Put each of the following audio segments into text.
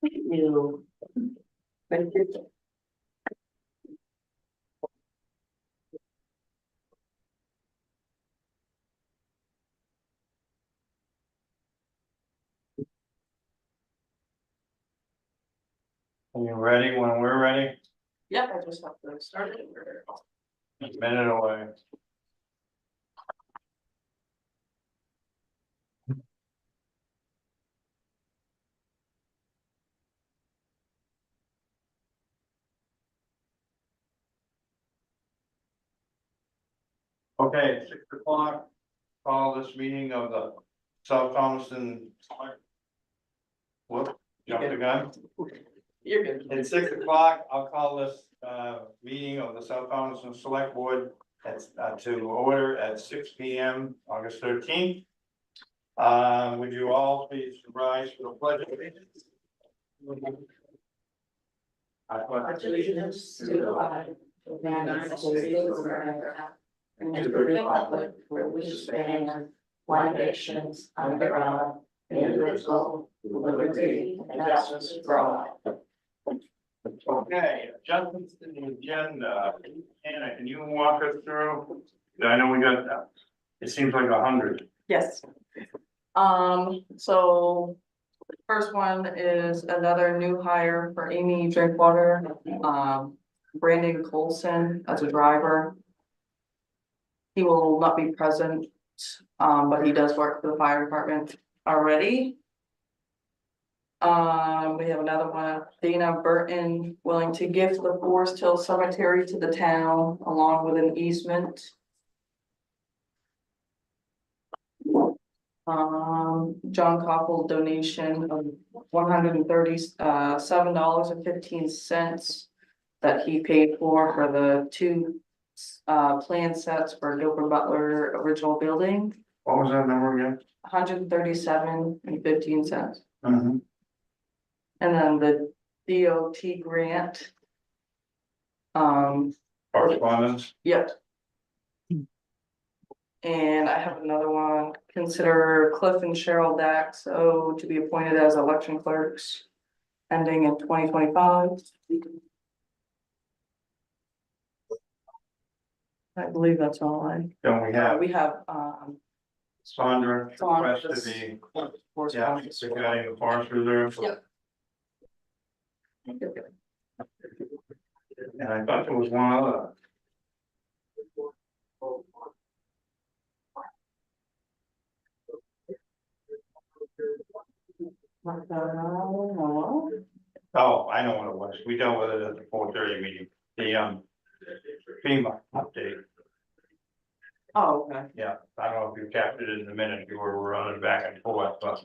You. Thank you. Are you ready when we're ready? Yep, I just have to start it. A minute away. Okay, 6 o'clock, call this meeting of the South Thompson. Whoop, jumped the gun. You're good. At 6 o'clock, I'll call this meeting of the South Thompson Select Board to order at 6 P.M. August 13th. Would you all please rise for the pledge of allegiance? I pledge Allegiance to the flag of the United States of America and to the republic for which it stands, one nation, under God, indivisible, with liberty and justice for all. Okay, adjustments to the agenda. Anna, can you walk us through? I know we got, it seems like 100. Yes. So first one is another new hire for Amy Drinkwater, Brandon Colson as a driver. He will not be present, but he does work for the fire department already. We have another one, Dana Burton, willing to gift the Forest Hill Cemetery to the town along with an easement. John Koppel donation of $137.15 that he paid for the two plan sets for Dover Butler original building, What was that number again? $137.15. Mm-hmm. And then the DOT grant. Correspondence? Yep. And I have another one, consider Cliff and Cheryl Daxo to be appointed as election clerks ending in 2025. I believe that's all Don't we have Sandra request to be, correspondence. regarding the forest reserve? Yep. And I thought there was one other. Oh, I know what it was. We dealt with it at the 4:30 meeting. The FEMA update. Oh, okay. Yeah, I don't know if you captured it in a minute. You were running back and forth, but.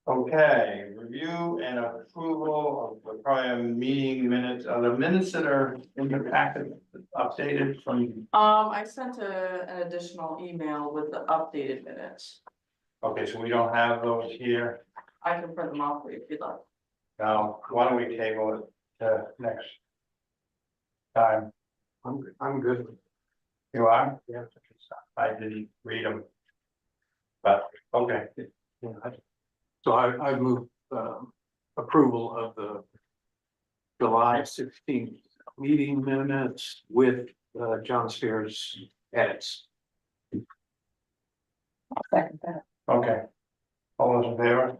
Okay, review and approval of the prior meeting minutes. Are the minutes that are in the packet updated from? I sent an additional email with the updated minutes. Okay, so we don't have those here. I can print them off for you if you'd like. Now, why don't we table it to next time? I'm good. You are? Yeah. I didn't read them. But, okay, Yeah, so I move approval of the July 16th meeting minutes with John Spears edits. I'll second that. okay. All those in favor?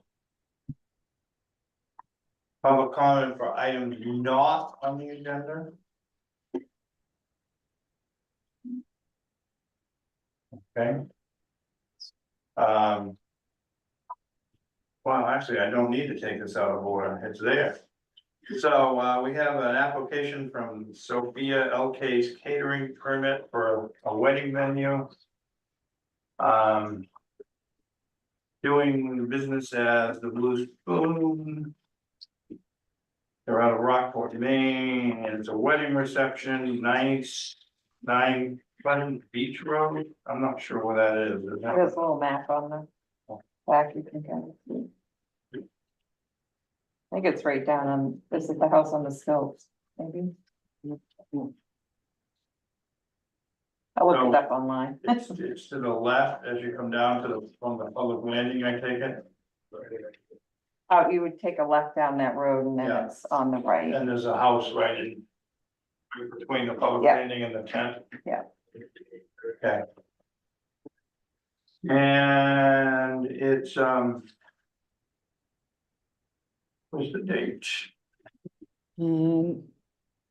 Public comment for items not on the agenda? Okay. Well, actually, I don't need to take this out of order, it's there. So, we have an application from Sophia LK's catering permit for a wedding venue. Doing business as the Blue Spoon. They're out of Rockport, Maine, and it's a wedding reception, 9 Pleasant Beach Road. I'm not sure where that is. Is that- There's a little map on the back, you can kind of see. I think it's right down on, this is the house on the slopes, maybe. I looked it up online. It's to the left as you come down to from the public landing, I take it. Oh, you would take a left down that road and then Yeah. it's on the right. And there's a house right in between the public Yeah. landing and the tent. Yeah. Okay. And it's, what's the date? Um,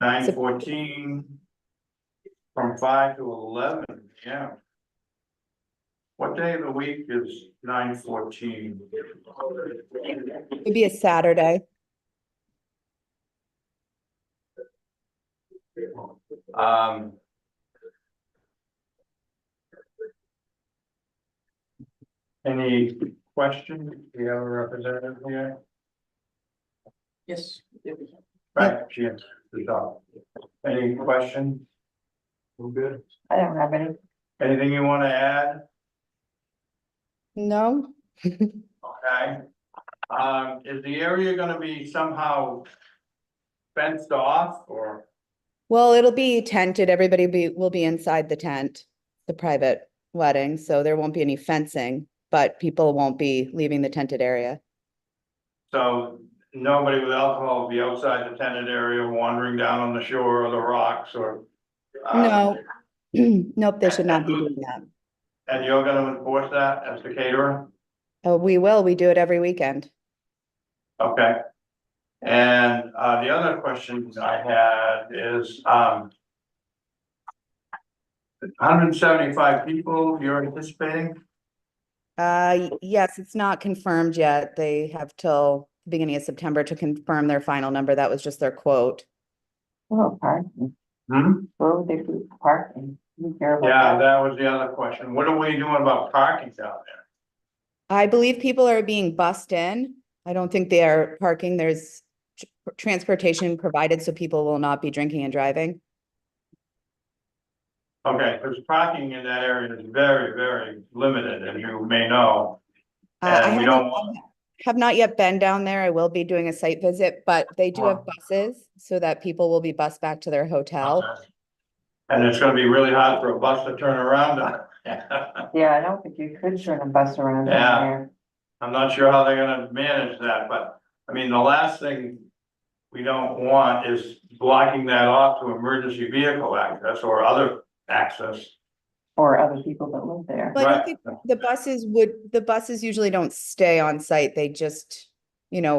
9/14. From 5 to 11, yeah. What day of the week is 9/14? It'd be a Saturday. Um. Any questions? Do you have a representative here? Yes. Right, Jim, the dog. Any questions? We're good. I don't have any. Anything you want to add? No? Okay. Is the area gonna be somehow fenced off or? Well, it'll be tented. Everybody will be inside the tent, the private wedding, so there won't be any fencing, but people won't be leaving the tented area. So nobody with alcohol will be outside the tented area wandering down on the shore or the rocks or? No. Nope, they should not be doing that. And you're gonna enforce that as the caterer? Oh, we will. We do it every weekend. Okay. And the other question I had is 175 people you're anticipating? Yes, it's not confirmed yet. They have till the beginning of September to confirm their final number. That was just their quote. Oh, parking. Hmm? Where would they put parking? You care about Yeah, that? that was the other question. What are we doing about parking down there? I believe people are being bussed in. I don't think they are parking. There's transportation provided, so people will not be drinking and driving. Okay, because parking in that area is very, very limited, as you may know. I And we don't want, have not yet been down there. I will be doing a site visit, but they do have buses so that people will be bused back to their hotel. and it's gonna be really hard for a bus to turn around on. Yeah, I don't think you could turn a bus around down Yeah. there. I'm not sure how they're gonna manage that, but, I mean, the last thing we don't want is blocking that off to emergency vehicle access or other access. Or other people that live there. Well, I don't Right. think the buses usually don't stay on site. They just,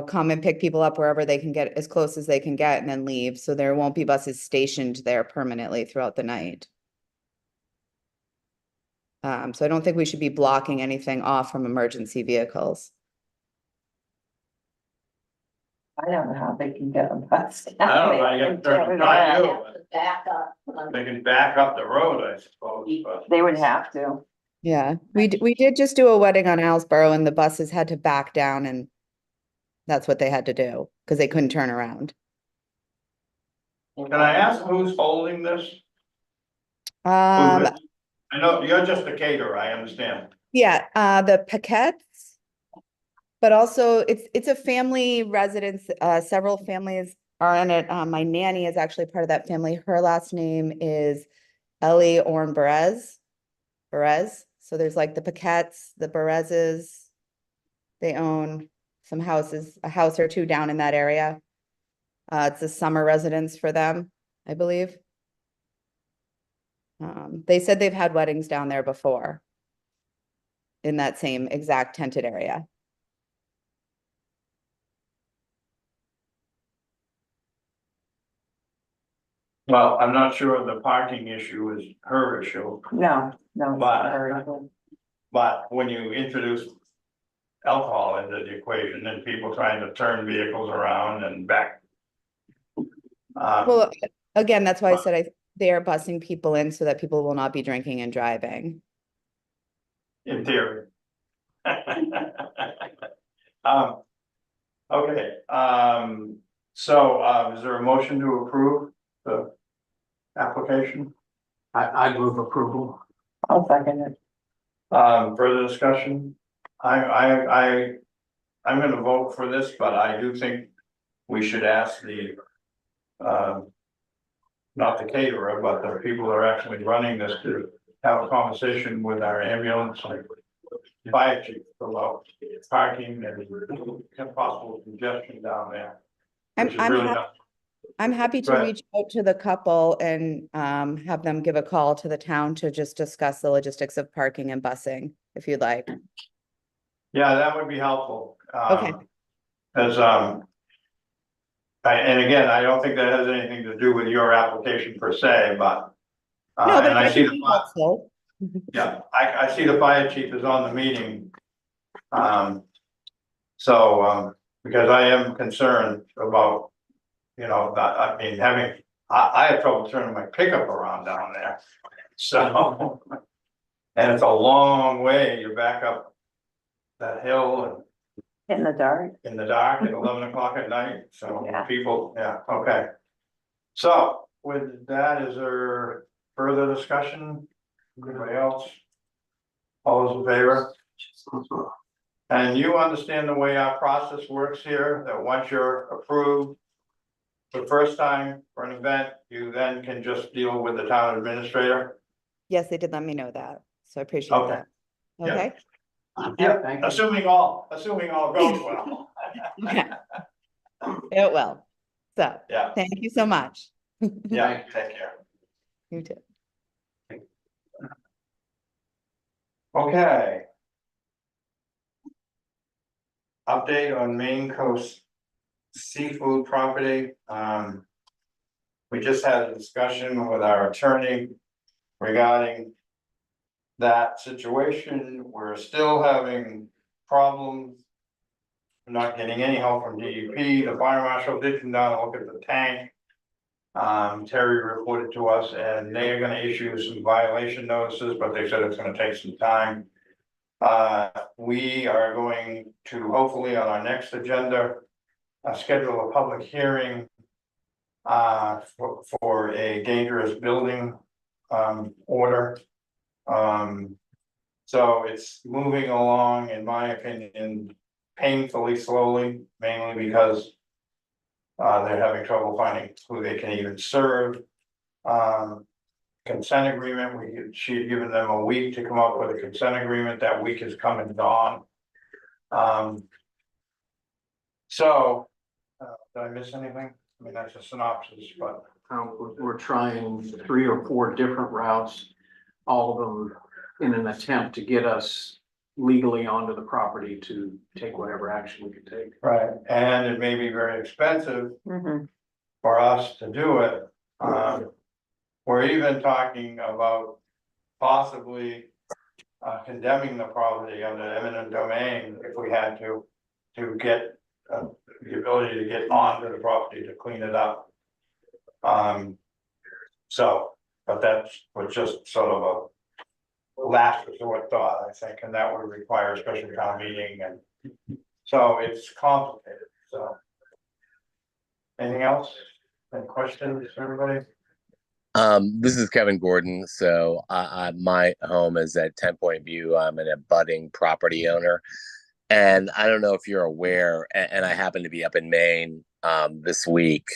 come and pick people up wherever they can get as close as they can get and then leave. So there won't be buses stationed there permanently throughout the night. So I don't think we should be blocking anything off from emergency vehicles. I don't know how they can get a bus. I don't know, you gotta turn, not you, Back up. but they can back up the road, I suppose, but. They would have to. Yeah, we did just do a wedding on Islesboro and the buses had to back down and that's what they had to do because they couldn't turn around. Can I ask who's holding this? Who's Um, it? I know, you're just a caterer, I understand. yeah, the Paquettes. But also it's a family residence. Several families are in it. My nanny is actually part of that family. Her last name is Ellie Orn Perez. So there's like the Paquettes, the Perezes. They own some houses, a house or two down in that area. It's a summer residence for them, I believe. They said they've had weddings down there before in that same exact tented area. Well, I'm not sure the parking issue is her issue, No, no. it's But- not very good. but when you introduce alcohol into the equation, then people trying to turn vehicles around and back. Well, again, that's why I said they are busing people in so that people will not be drinking and driving. In theory. Okay, so, is there a motion to approve the application? I'd move approval. I'll second it. Further discussion? I'm gonna vote for this, but I do think we should ask the, not the caterer, but the people that are actually running this to have a conversation with our ambulance, like fire chief, about parking and possible congestion down there. I'm, Which is I'm really happy. not, I'm happy to Go ahead. reach out to the couple and have them give a call to the town to just discuss the logistics of parking and busing, if you'd like. yeah, that would be helpful. Okay. As, and again, I don't think that has anything to do with your application per se, but. No, but And I it see might be helpful. yeah, I see the fire chief is on the meeting. So, because I am concerned about, I mean, I have trouble turning my pickup around down there. So, and it's a long way, you're back up that hill In the dark. and in the dark at 11 o'clock at night, so Yeah. people, yeah, okay. So with that, is there further discussion? Anybody else? All those in favor? And you understand the way our process works here, that once you're approved the first time for an event, you then can just deal with the town administrator? Yes, they did let me know that, so I appreciate Okay. that. Yeah. Okay. Yeah, thank you. Assuming all goes well. Okay. It will. So, Yeah, thank you so much. yeah, take care. You too. Okay. Update on Maine Coast seafood property. We just had a discussion with our attorney regarding that situation. We're still having problems. We're not getting any help from DEP. The fire marshal did come down and look at the tank. Terry reported to us and they are gonna issue some violation notices, but they said it's gonna take some time. We are going to hopefully on our next agenda, schedule a public hearing. For a dangerous building, order. So it's moving along, in my opinion, painfully slowly, mainly because. They're having trouble finding who they can even serve. Consent agreement, she had given them a week to come up with a consent agreement, that week is coming and gone. So, did I miss anything? I mean, that's a synopsis, but, We're trying 3 or 4 different routes, all of them in an attempt to get us legally onto the property to take whatever action we can take. right, and it may be very expensive for us to do it. We're even talking about possibly condemning the property under eminent domain if we had to get the ability to get onto the property to clean it up. So, but that's was just sort of a last resort thought, I think, and that would require a special town meeting, and so it's complicated, so. Anything else? Any questions, everybody? This is Kevin Gordon. So my home is at 10 Point View. I'm an abutting property owner. And I don't know if you're aware, and I happen to be up in Maine this week.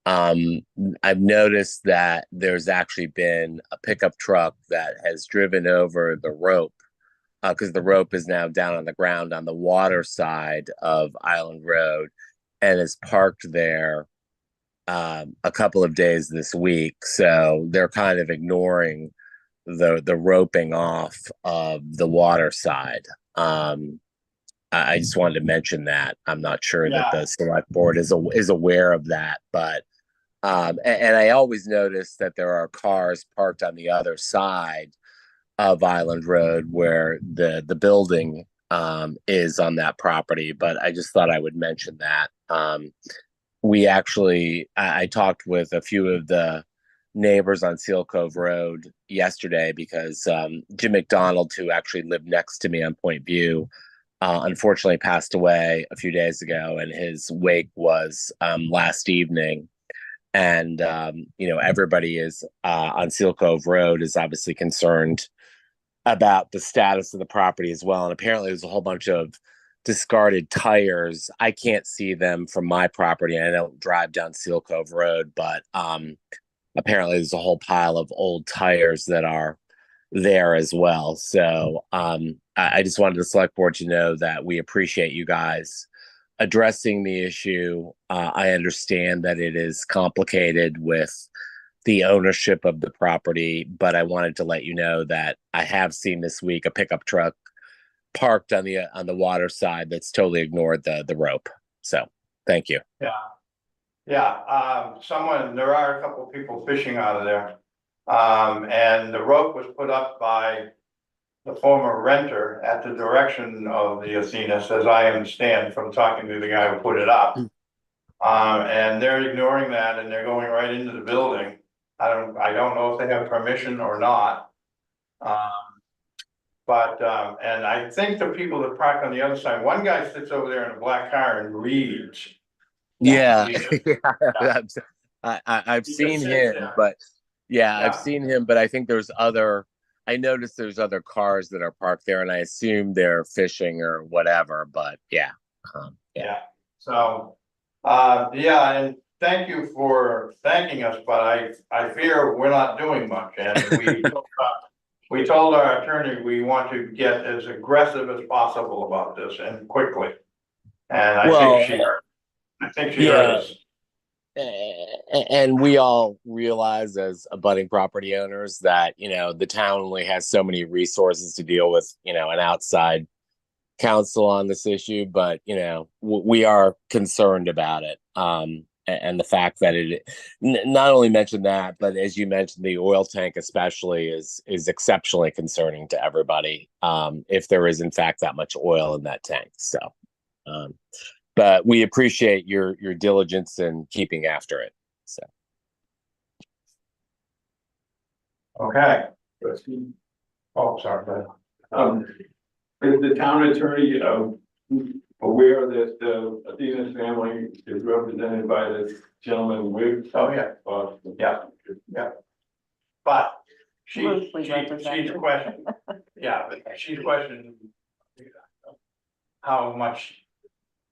I've noticed that there's actually been a pickup truck that has driven over the rope because the rope is now down on the ground on the water side of Island Road and is parked there a couple of days this week. So they're kind of ignoring the roping off of the water side. I just wanted to mention that. I'm not sure that the select board is aware of that, but and I always notice that there are cars parked on the other side of Island Road where the building is on that property. But I just thought I would mention that. We actually, I talked with a few of the neighbors on Seal Cove Road yesterday because Jim McDonald, who actually lived next to me on Point View, unfortunately passed away a few days ago, and his wake was last evening. And everybody is on Seal Cove Road is obviously concerned about the status of the property as well. And apparently, there's a whole bunch of discarded tires. I can't see them from my property. I don't drive down Seal Cove Road, but apparently, there's a whole pile of old tires that are there as well. So I just wanted the select board to know that we appreciate you guys addressing the issue. I understand that it is complicated with the ownership of the property, but I wanted to let you know that I have seen this week a pickup truck parked on the water side that's totally ignored the rope. So thank you. Yeah. Yeah, there are a couple of people fishing out of there. And the rope was put up by the former renter at the direction of the Athenas, as I understand from talking to the guy who put it up. And they're ignoring that and they're going right into the building. I don't know if they have permission or not. And I think the people that park on the other side, one guy sits over there in a black car and reads. Yeah, Yeah. I've He just seen sits him, there. but yeah, Yeah. I've seen him, but I think I noticed there's other cars that are parked there, and I assume they're fishing or whatever. But yeah. Yeah, so, yeah, and thank you for thanking us, but I fear we're not doing much, and we told our attorney we want to get as aggressive as possible about this and quickly. And Well, I think she yeah. heard us. And we all realize as abutting property owners that, the town only has so many resources to deal with, an outside counsel on this issue, but, we are concerned about it. And the fact that it not only mentioned that, but as you mentioned, the oil tank especially is exceptionally concerning to everybody. If there is in fact that much oil in that tank. So, but we appreciate your diligence in keeping after it. So. Okay. Oh, sorry, Is the town attorney, aware that the Athena's family is represented by this gentleman with? oh, yeah, yeah. But Loosely she's represented. questioning, yeah, but she's questioning how much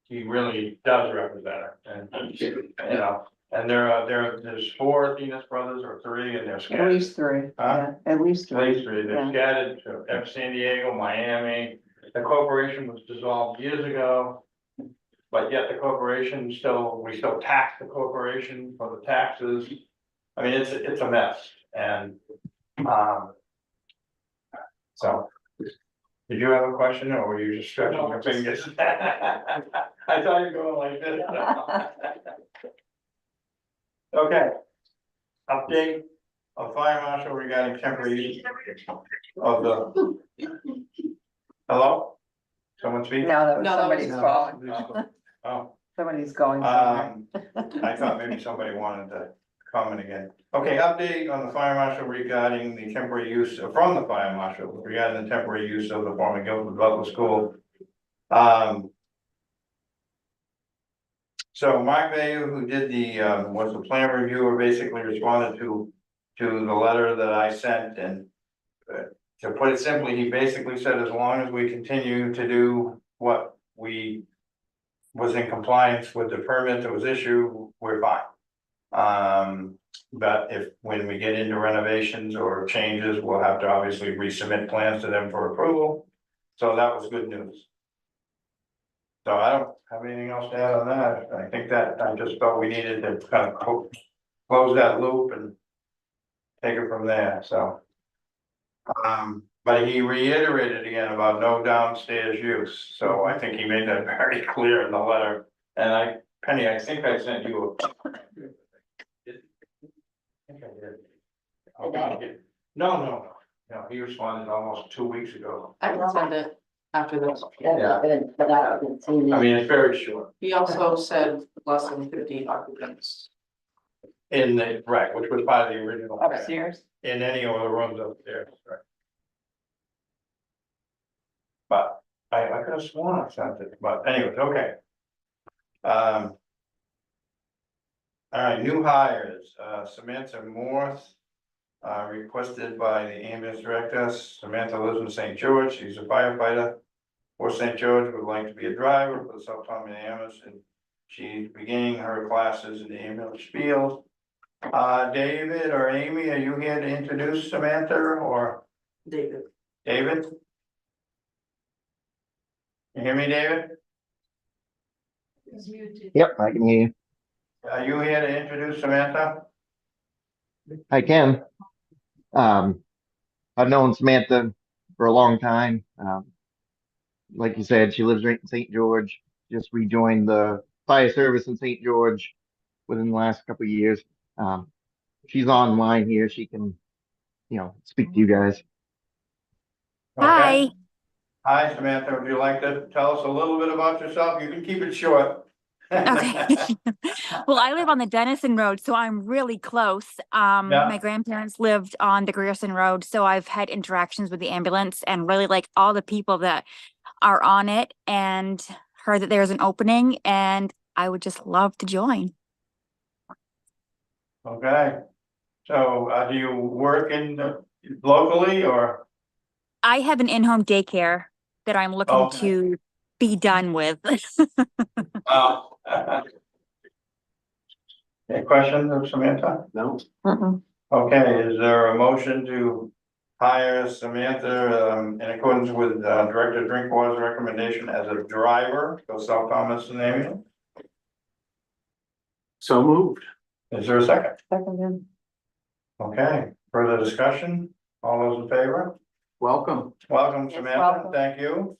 he really does represent her, and, and there's 4 Athena's brothers or 3, and they're At scattered. least 3, Huh? yeah, at least At 3. least 3, they're Yeah. scattered to San Diego, Miami. The corporation was dissolved years ago. But yet the corporation we still tax the corporation for the taxes. I mean, it's a mess, and, so. Did you have a question, or were you just stretching your fingers? I thought you were going like this. Okay. Update of fire marshal regarding temporary use of the. Hello? Someone speak? No, that was No, that was- somebody's calling. Oh, Somebody's going somewhere. I thought maybe somebody wanted to comment again. Okay, update on the fire marshal regarding the temporary use, from the fire marshal regarding the temporary use of the former Guilford Butler School. So Mark Bayu, who did was the plan reviewer, basically responded to the letter that I sent, and to put it simply, he basically said, as long as we continue to do what we was in compliance with the permit that was issued, we're fine. But when we get into renovations or changes, we'll have to obviously resubmit plans to them for approval. So that was good news. So I don't have anything else to add on that. I think that I just felt we needed to kind of close that loop and take it from there, so. But he reiterated again about no downstairs use, so I think he made that very clear in the letter. And Penny, I think I sent you a. I think I did. Okay. No, he responded almost 2 weeks ago. I can send it after this. Yeah. I mean, it's very short. He also said less than 50 occupants. Right, which was part of the original. plan. Upstairs? In any of the rooms upstairs, right? But I could have sworn I sent it, but anyways, okay. All right, new hires, Samantha Morse, requested by the ambulance director. Samantha lives in St. George, she's a firefighter for St. George, would like to be a driver for the South Taunton ambulance, and she's beginning her classes in the ambulance field. David or Amy, are you here to introduce Samantha, or? David. David? You hear me, David? Yep, I can hear you. Are you here to introduce Samantha? I can. I've known Samantha for a long time. Like you said, she lives right in St. George. Just rejoined the fire service in St. George within the last couple of years. Um, she's online here. She can, speak to you guys. Okay. Hi, Samantha. Would you like to tell us a little bit about yourself? You can keep it short. Okay. Well, I live on the Denison Road, so I'm really close. Yeah. My grandparents lived on the Grierson Road, so I've had interactions with the ambulance and really like all the people that are on it and heard that there's an opening and I would just love to join. Okay. So, do you work locally or? I have an in-home daycare that I'm looking Okay. to be done with. Any questions of Samantha? No, Okay, is there a motion to hire Samantha, in accordance with, Director Drinkwater's recommendation as a driver for South Thomas and Amy? so moved. Is there a second? Second, Okay, further discussion? All those in favor? Welcome. Welcome, Yes, Samantha. welcome. Thank you.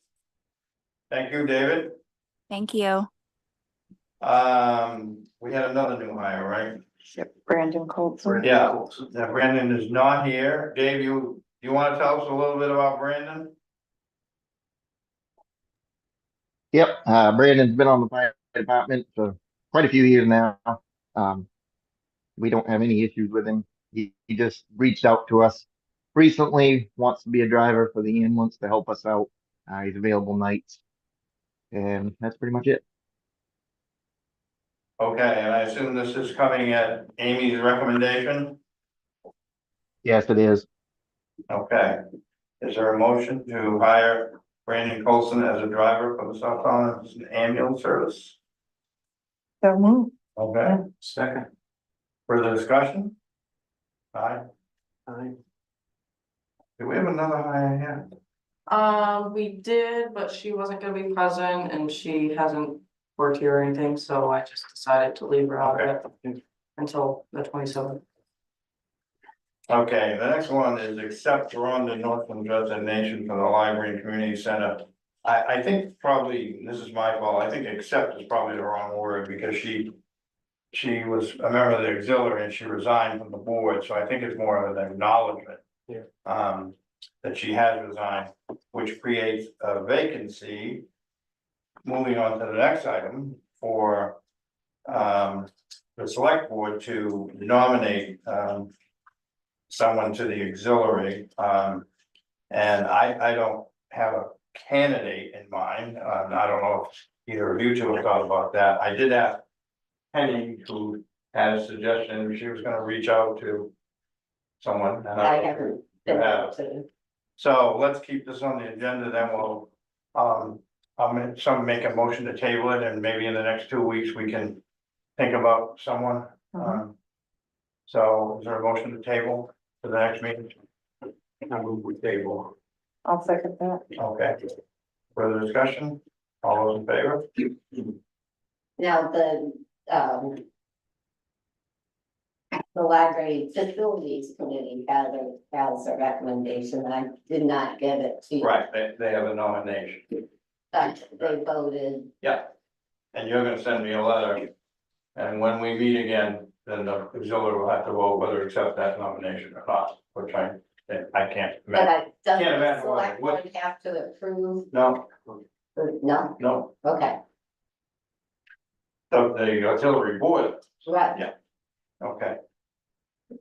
Thank you, David. Thank you. We had another new hire, right? Brandon Colton. Yeah. Now, Brandon is not here. Dave, you want to tell us a little bit about Brandon? Yep, Brandon's been on the fire department for quite a few years now. We don't have any issues with him. He just reached out to us recently, wants to be a driver for the ambulance to help us out. He's available nights. And that's pretty much it. Okay, and I assume this is coming at Amy's recommendation? Yes, it is. Okay. Is there a motion to hire Brandon Colson as a driver for the South Thomas Ambulance Service? So move. Okay, Second. further discussion? Aye. Aye. Do we have another hire here? We did, but she wasn't gonna be present and she hasn't worked here or anything, so I just decided to leave her out of it until the 27th. Okay, the next one is accept Rhonda Northland's resignation from the library and community center. I think probably, this is my fault, I think accept is probably the wrong word because she was a member of the auxiliary and she resigned from the board, so I think it's more of an acknowledgement. Yeah. That she has resigned, which creates a vacancy. Moving on to the next item for the select board to nominate someone to the auxiliary. And I don't have a candidate in mind. I don't know if either of you two have thought about that. I did ask Penny, who had a suggestion, she was gonna reach out to someone. And I haven't been You able have. to. So let's keep this on the agenda, then we'll, I'll make a motion to table it, and maybe in the next 2 weeks, we can think about someone. So is there a motion to table for the next meeting? I move with table. I'll second that. Okay. Further discussion? All those in favor? Now, the library facilities committee has a recommendation. I did not give it to you. Right, they have a nomination. But they voted. Yeah. And you're gonna send me a letter. And when we meet again, then the auxiliary will have to vote whether to accept that nomination or not, which I can't. But does Can't the imagine why select they would. board have to approve? No, No, okay, the auxiliary board, right. Yeah. okay.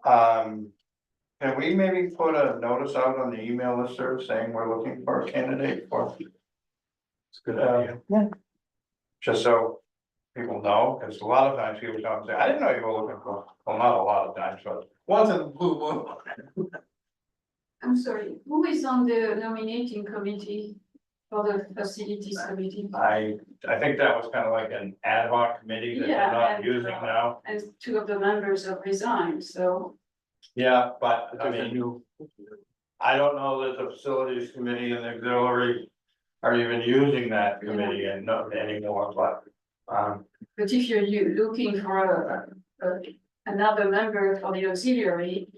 Can we maybe put a notice out on the email listserv saying we're looking for a candidate for? It's a good idea. Just so people know, because a lot of times people come and say, I didn't know you were looking for, well, not a lot of times, but once in a blue moon. I'm sorry, who is on the nominating committee for the facilities committee? I think that was kind of like an ad hoc committee that they're Yeah, not and, using now. And two of the members have resigned, so. Yeah, but I There's a mean, new. I don't know that the facilities committee and the auxiliary are even using that committee and not anymore, but, But if you're looking for another member for the auxiliary,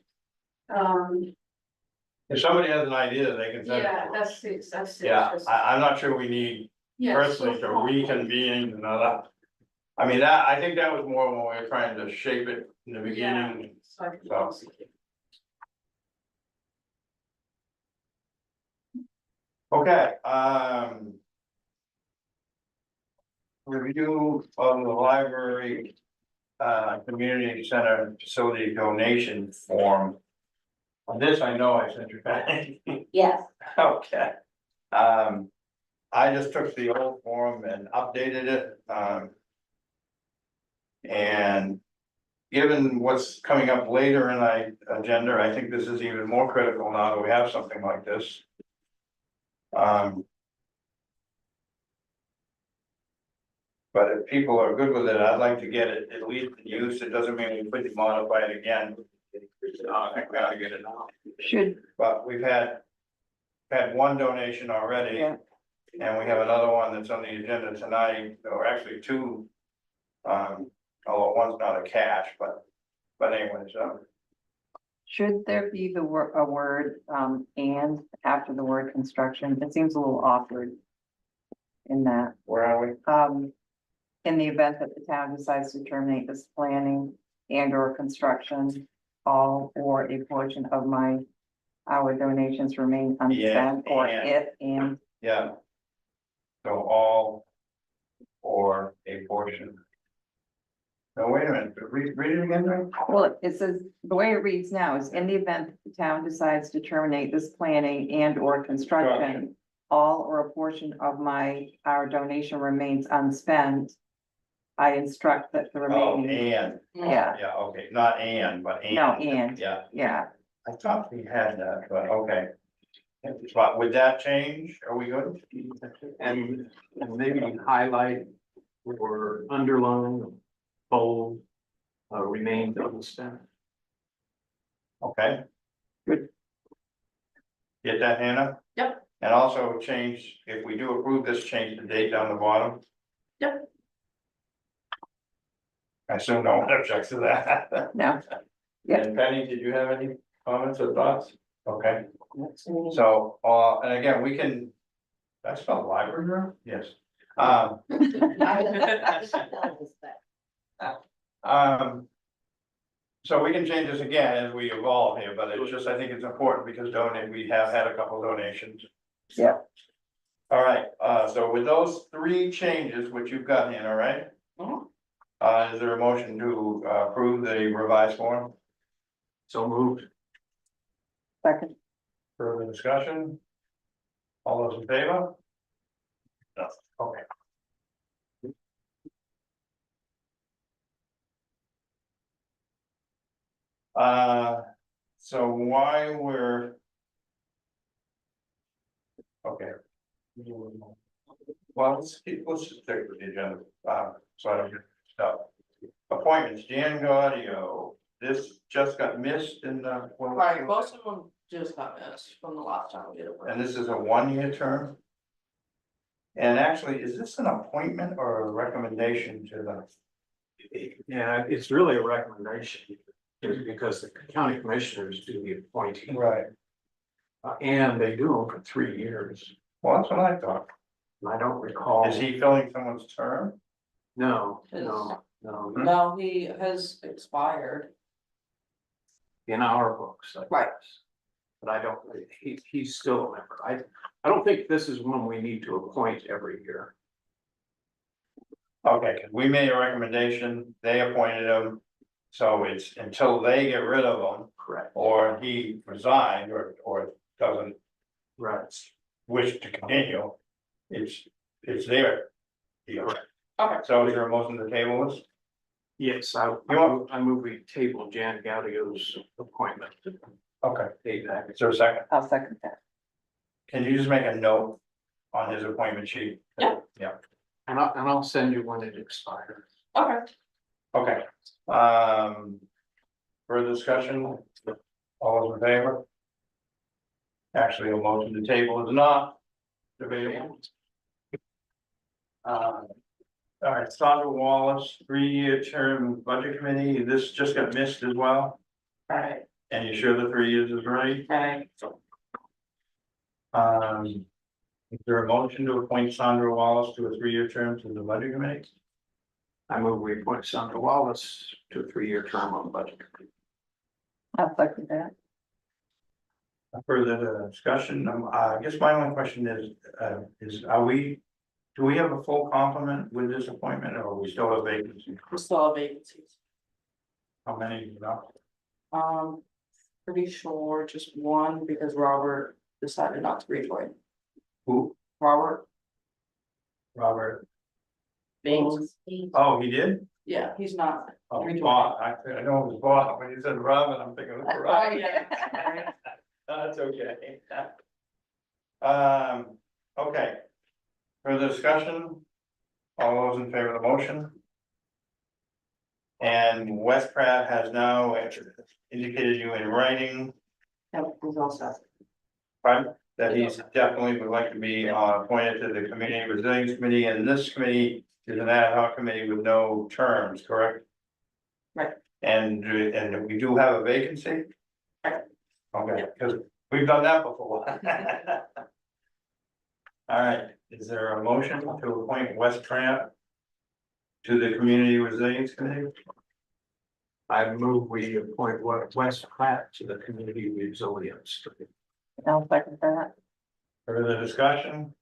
if somebody has an idea, they can send it yeah, to us. that's it. Yeah, Just- I'm not sure we need yeah, personally so to far. reconvene another. I mean, that, I think that was more when we were trying to shape it in the beginning. So I can So. also- Okay, review of the library, community center facility donation form. On this, I know I sent you back. Yes, Okay. I just took the old form and updated it, and given what's coming up later in my agenda, I think this is even more critical now that we have something like this. But if people are good with it, I'd like to get it at least in use. It doesn't mean we couldn't modify it again. I think we ought to get it now. Should, But we've had one donation already. Yeah. And we have another one that's on the agenda tonight, or actually two. Although one's not a cash, but anyways, should there be the a word, and after the word construction? It seems a little awkward in that. where are we? In the event that the town decides to terminate this planning and or construction, all or a portion of our donations remain unspent, or and. if and. Yeah. So all or a portion. No, wait a minute, read it again, right? Well, it says, the way it reads now is in the event that the town decides to terminate this planning and or construction, all or a portion of our donation remains unspent. I instruct that the Oh, remaining, and, yeah, yeah, okay, not but and. No, and. Yeah, yeah, I thought we had that, but okay. But would that change? Are we good? And maybe highlight or underline, bold, remained unspent. Okay. Good. Get that, Hannah? Yep. And also change, if we do approve this, change the date down the bottom. Yep. I assume no one objects to that. no, Yeah. And Penny, did you have any comments or thoughts? Okay, so, and again, we can, did I spell library room? Yes. So we can change this again as we evolve here, but it's just, I think it's important because we have had a couple donations. Yeah. All right, so with those three changes, which you've got in, all right? Is there a motion to approve the revised form? So moved. second, Further discussion? All those in favor? No, okay. So why we're. Okay. Well, let's just stick with the agenda, so I don't get stuff. Appointments, Jan Gaudio, this just got missed in the. Right, most of them just got missed from the last time we did it. And this is a 1-year term? And actually, is this an appointment or a recommendation to the? Yeah, it's really a recommendation because the county commissioners do the appointing. Right. And they do them for 3 years. Well, that's what I thought. And I don't recall. Is he filling someone's term? No, No, he has expired. in our books. Right. But I don't, he's still a member. I don't think this is one we need to appoint every year. Okay, because we made a recommendation, they appointed him, so it's until they get rid of him, Correct. or he resigned, or doesn't Right. wish to continue. It's their deal. Okay. So is there a motion to table this? Yes, I move we table Jan Gaudio's appointment. Okay, Payback. is there a second? I'll second that. Can you just make a note on his appointment sheet? Yeah. Yeah, And I'll send you when it expires. Okay. okay. Further discussion? All those in favor? Actually, a motion to table is not debatable. All right, Sandra Wallace, 3-year term budget committee, this just got missed as well, Right, and you sure the 3 years is right? right. Is there a motion to appoint Sandra Wallace to a 3-year term to the budget committee? I move we appoint Sandra Wallace to a 3-year term on the budget committee. I'll second that. Further discussion, I guess my only question is do we have a full complement with this appointment, or we still have vacancies? We still have vacancies. How many, you know? Pretty sure just one, because Robert decided not to rejoin. Who? Robert Robert? Baines, Oh, he did? yeah, he's not. Oh, Rejoin. Bob, I know it was Bob, when you said Robert, I'm thinking of Oh, Robert. yeah. That's okay. Okay. Further discussion? All those in favor of the motion? And Wes Pratt has now indicated you in writing, Yep, he's all set. right, that he's definitely would like to be appointed to the Community Resilience Committee, and this committee is an ad hoc committee with no terms, correct? Right. And we do have a vacancy? Right. Okay, because we've done that before. All right, is there a motion to appoint Wes Pratt to the Community Resilience Committee? I move we appoint Wes Pratt to the Community Resilience Committee. I'll second that. Further discussion?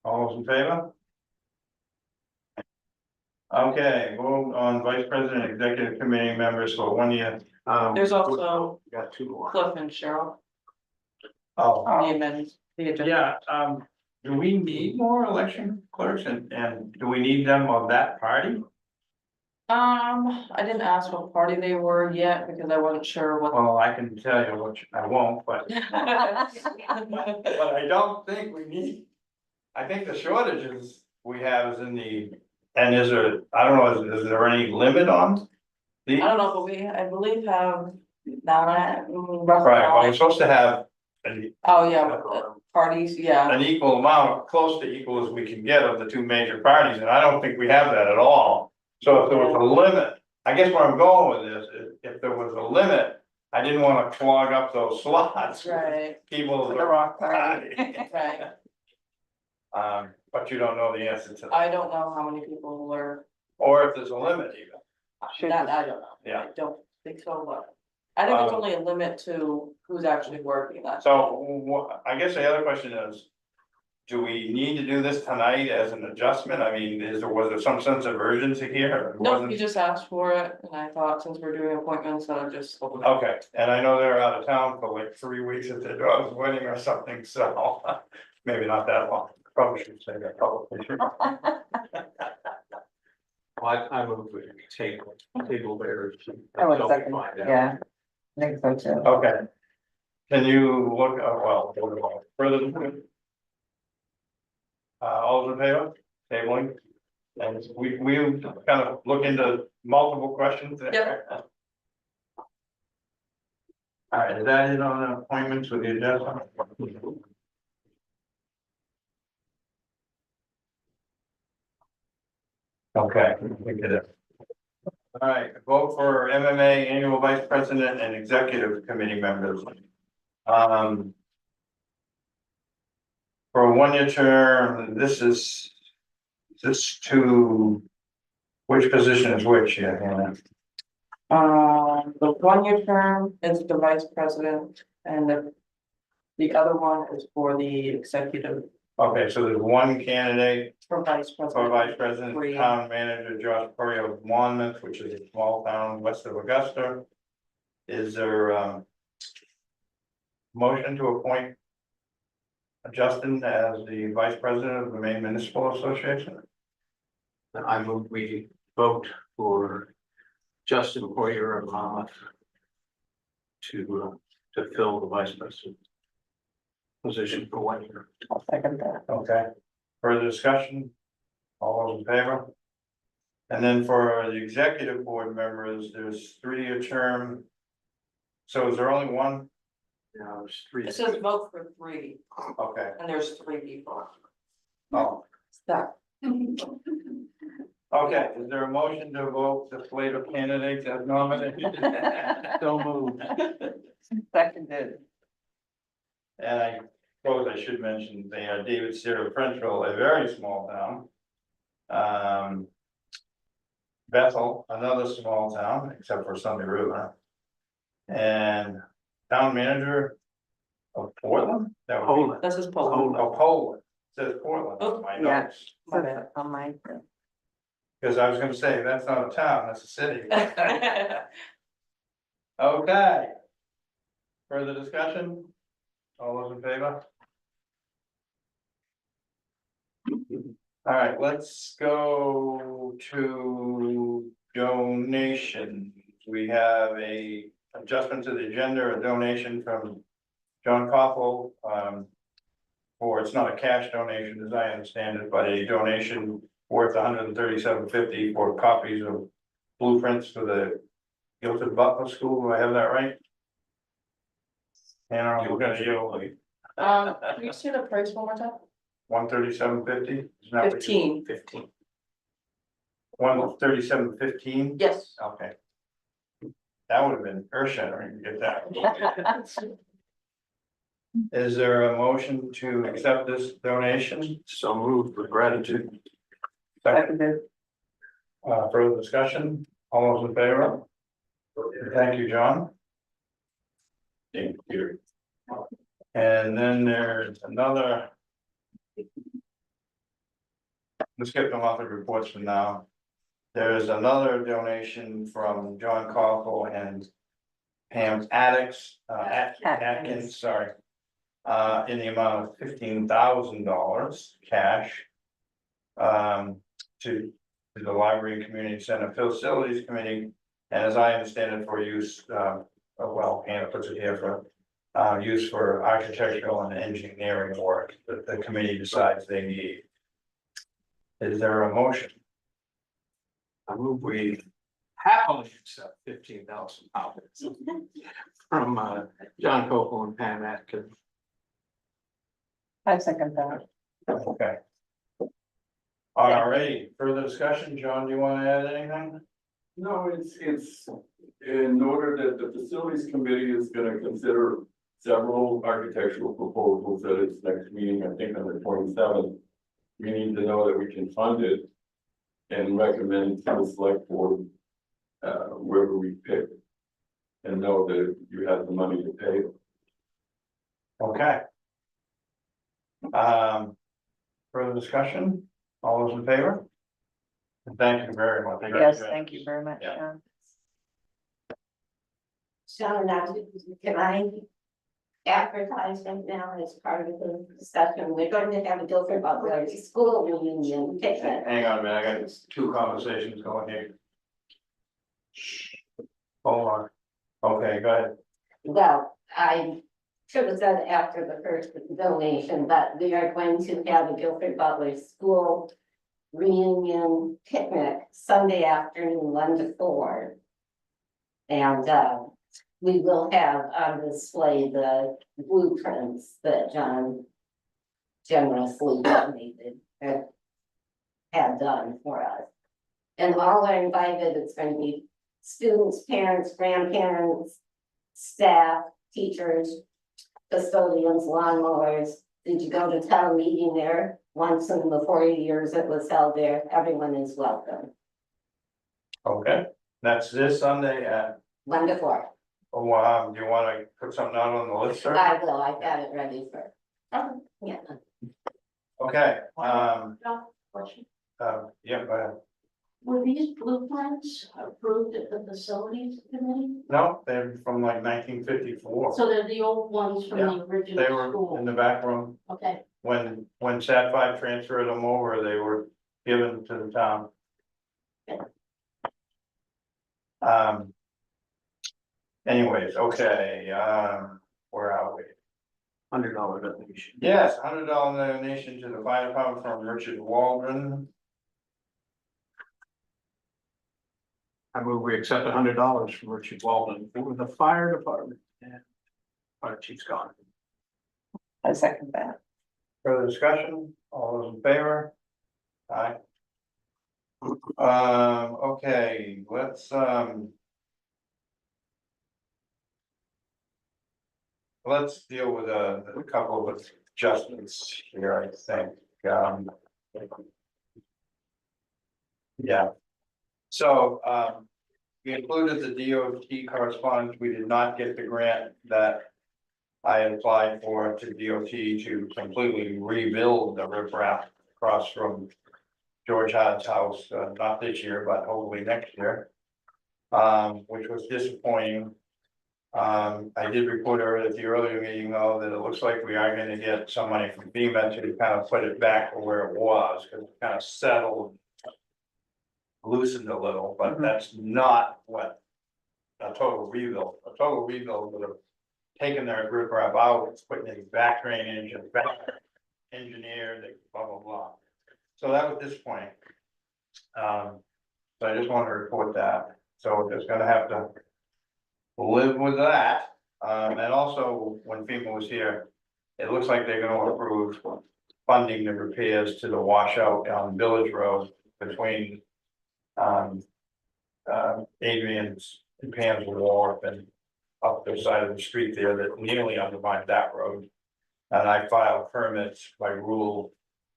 All those in favor? Okay, vote on Vice President, Executive Committee members for 1 year. There's also Got 2 more. Cliff and Cheryl, Oh, the amendments, the agenda. yeah, do we need more election clerks and do we need them of that party? I didn't ask what party they were yet, because I wasn't sure what. Well, I can tell you, which I won't, but I don't think we need. I think the shortages we have is in the, and is there, I don't know, is there any limit on? I don't know, but we, I believe have 9, roughly Right, well, we're 9. supposed to have Oh, yeah, parties, yeah, an equal amount, close to equal as we can get of the 2 major parties, and I don't think we have that at all. So if there was a limit, I guess where I'm going with this, is if there was a limit, I didn't wanna clog up those slots. right, People. The rock party. right. But you don't know the answer to that, I don't know how many people were, or if there's a limit even. Should that, be. I don't know. Yeah. I don't think so, but I think it's Um, only a limit to who's actually working that. So I guess the other question is, do we need to do this tonight as an adjustment? I mean, was there some sense of urgency here? It No, wasn't- you just asked for it, and I thought since we're doing appointments, that I'd just. Okay, and I know they're out of town for like 3 weeks at their dog's wedding or something, so maybe not that long. Probably should say that publicly. Well, I move we table there. I would Until we second, find out. yeah. I think so too. Okay. Can you look, well, what about further? All in favor, tabling? And we kind of look into multiple questions there. Yep. All right, is that it on the appointments with the agenda? Okay, we get it. All right, vote for MMA annual vice president and executive committee members. For a 1-year term, this to, which position is which, yeah, Hannah? The 1-year term is the vice president, and the other one is for the executive, Okay, so there's one candidate for vice for president. vice president, Three. town manager Josh Perry of Monmouth, which is a small town west of Augusta. Is there motion to appoint Justin as the vice president of the Maine Municipal Association? And I move we vote for Justin Poyer of Monmouth to fill the vice president position for 1 year. I'll second that. Okay, further discussion? All those in favor? And then for the executive board members, there's 3-year term. So is there only one Yeah, there's three. It says vote for three, Okay, and there's three people. oh, Stuck. okay, is there a motion to vote the slate of candidates as nominated? So moved. Seconded. And I suppose I should mention, they are David Cedar Frenchville, a very small town. Bethel, another small town, except for Sunday River. And town manager of Portland? That would be- Poland. This is Poland. Oh, Poland, says Portland, Oh, my yeah. notes, My bad. On my. because I was gonna say, that's not a town, that's a city. Okay. Further discussion? All those in favor? All right, let's go to donations. We have a adjustment to the agenda, a donation from John Koffel, or it's not a cash donation, as I understand it, but a donation worth $137.50 for copies of blueprints for the Guilford Butler School. Do I have that right? And I'm looking at you, Can you say the price one more time? $137.50? 15. 15. $137.15? Yes. Okay. That would have been earth shattering to get that. Is there a motion to accept this donation? So moved with gratitude. Second, Seconded. further discussion, all those in favor? Thank you, John. Thank you. And then there's another. Let's get them off the reports for now. There's another donation from John Coffel and Pam Atkins, sorry. In the amount of $15,000 cash. To the Library and Community Center Facilities Committee. And as I understand it, for use, well, Hannah puts it here for. Use for architectural and engineering work that the committee decides they need. Is there a motion? I move we happily accept $15,000 from John Copel and Pam Atkins. I second that. Okay. All right, further discussion, John, do you want to add anything? No, it's in order that the facilities committee is gonna consider several architectural proposals at its next meeting, I think on the 27th. We need to know that we can fund it and recommend to the select board, wherever we pick. And know that you have the money to pay. Okay. Further discussion, all those in favor? Thank you very much. Yes, thank you very much, Yeah. Sean. So now, can I advertise them now as part of the discussion? We're going to have a Guilford Butler School reunion picnic. Hang on a minute, I got two conversations going here. Hold on. Okay, go ahead. Well, I should have said after the first donation, but we are going to have a Guilford Butler School reunion picnic Sunday afternoon, 1 to 4. And we will have on display the blueprints that John generously donated and had done for us. And all are invited. It's going to be students, parents, grandparents, staff, teachers, custodians, lawnmowers. Did you go to town meeting there? Once in the 40 years it was held there, everyone is welcome. Okay, that's this Sunday at, 1 to 4. oh, wow, do you want to put something out on the list, sir? I will, I've got it ready for. Yeah. Okay, Question. yeah, go ahead. Were these blueprints approved at the facilities committee? No, they're from like 1954. So they're the old ones from the They original were in school? the back room. Okay, When Sat 5 transferred them over, they were given to the town. Anyways, okay, where are we? $100 donation. Yes, $100 donation to the fire department from Richard Waldron. I move we accept $100 from Richard Walden for the fire department. Yeah. Fire chief's gone. I second that. Further discussion, all those in favor? Aye. Okay, let's deal with a couple of adjustments here, I think, yeah. So, we included the DOT correspondence, we did not get the grant that I had applied for to DOT to completely rebuild the riprap across from George Hard's house, not this year, but hopefully next year. Which was disappointing. I did report at the earlier meeting though, that it looks like we are gonna get some money from FEMA to kind of put it back to where it was, because it kind of settled. Loosened a little, but that's not what a total rebuild would have taken their riprap out, putting in back drainage and back engineered, blah, blah, blah. So that was disappointing. So I just wanted to report that. So we're just gonna have to live with that. And also, when FEMA was here, it looks like they're gonna approve funding the repairs to the washout on Village Road between Adrian's and Pam's Wharf and up the side of the street there that nearly undermined that road. And I filed permits by rule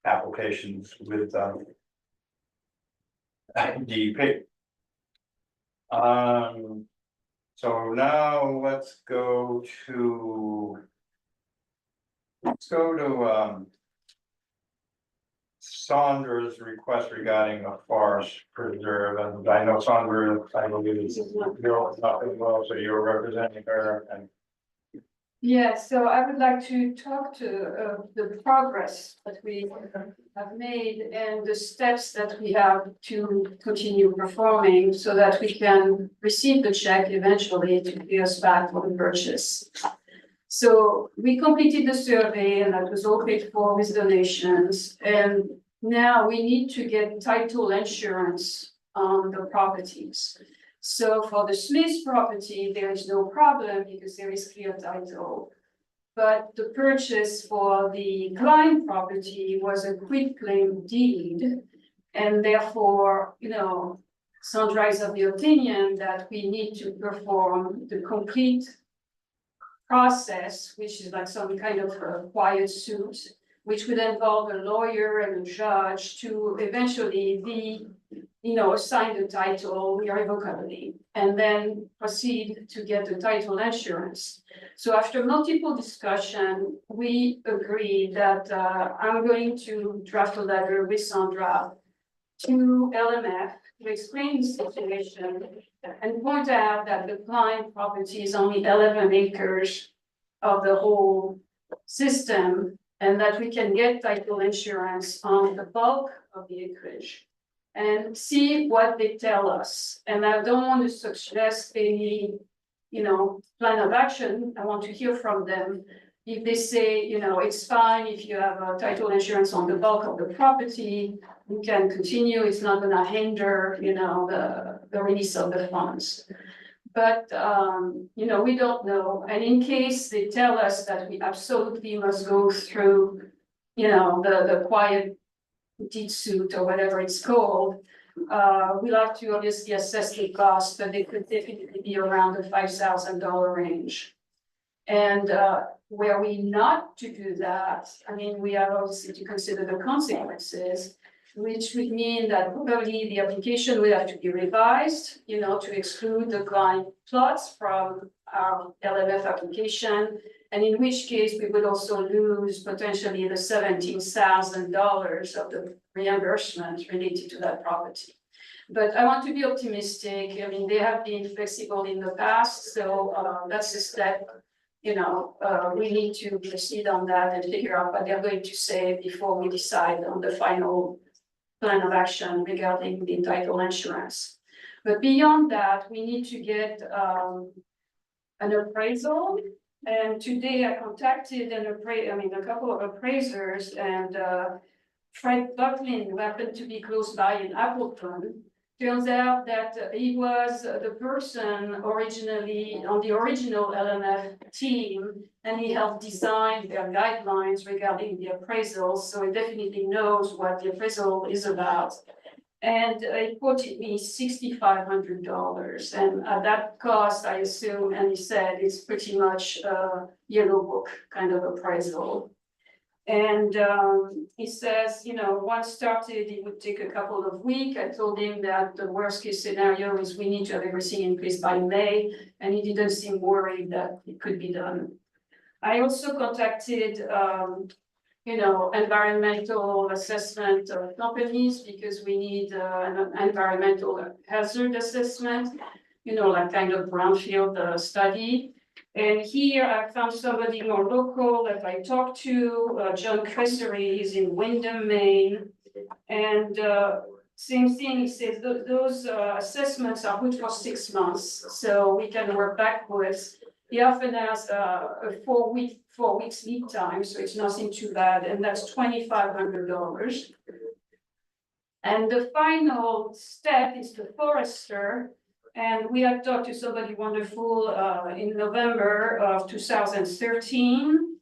applications with DEP. So now let's go to Saundra's request regarding a forest preserve, and I know Sandra, I believe is you're not as well, so you're representing her and. Yeah, so I would like to talk to the progress that we have made and the steps that we have to continue performing so that we can receive the check eventually to pay us back for the purchase. So we completed the survey and that was all paid for with donations, and now we need to get title insurance on the properties. So for the Smith property, there is no problem because there is clear title. But the purchase for the Klein property was a quitclaim deed. And therefore, Sandra is of the opinion that we need to perform the complete process, which is like some kind of a quiet suit, which would involve a lawyer and a judge to eventually assign the title irrevocably, and then proceed to get the title insurance. So after multiple discussion, we agreed that I'm going to draft a letter with Sandra to LMF to explain the situation and point out that the Klein property is only 11 acres of the whole system, and that we can get title insurance on the bulk of the acreage and see what they tell us. And I don't want to suggest any, plan of action. I want to hear from them. If they say, it's fine if you have a title insurance on the bulk of the property, we can continue. It's not gonna hinder, the release of the funds. But, we don't know. And in case they tell us that we absolutely must go through, the quiet deed suit or whatever it's called, we'll have to obviously assess the cost, but they could definitely be around the $5,000 range. And were we not to do that, we have obviously to consider the consequences, which would mean that probably the application would have to be revised, to exclude the Klein plots from our LMF application. And in which case we would also lose potentially the $17,000 of the reimbursement related to that property. But I want to be optimistic. They have been flexible in the past, so that's a step. We need to proceed on that and figure out what they're going to say before we decide on the final plan of action regarding the title insurance. But beyond that, we need to get an appraisal. And today I contacted a couple of appraisers, and Fred Bucklin, who happened to be close by in Appleton, turns out that he was the person originally on the original LMF team, and he helped design their guidelines regarding the appraisal, so he definitely knows what the appraisal is about. And it quoted me $6,500, and at that cost, I assume, and he said it's pretty much a yellow book kind of appraisal. And he says, once started, it would take a couple of weeks. I told him that the worst case scenario is we need to have everything in place by May, and he didn't seem worried that it could be done. I also contacted environmental assessment companies, because we need an environmental hazard assessment, like kind of brownfield study. And here I found somebody more local that I talked to, John Cressery, he's in Windham, Maine. And same thing, he says those assessments are good for 6 months, so we can work backwards. He often has a 4 weeks lead time, so it's nothing too bad, and that's $2,500. And the final step is the forester, and we had talked to somebody wonderful in November of 2013.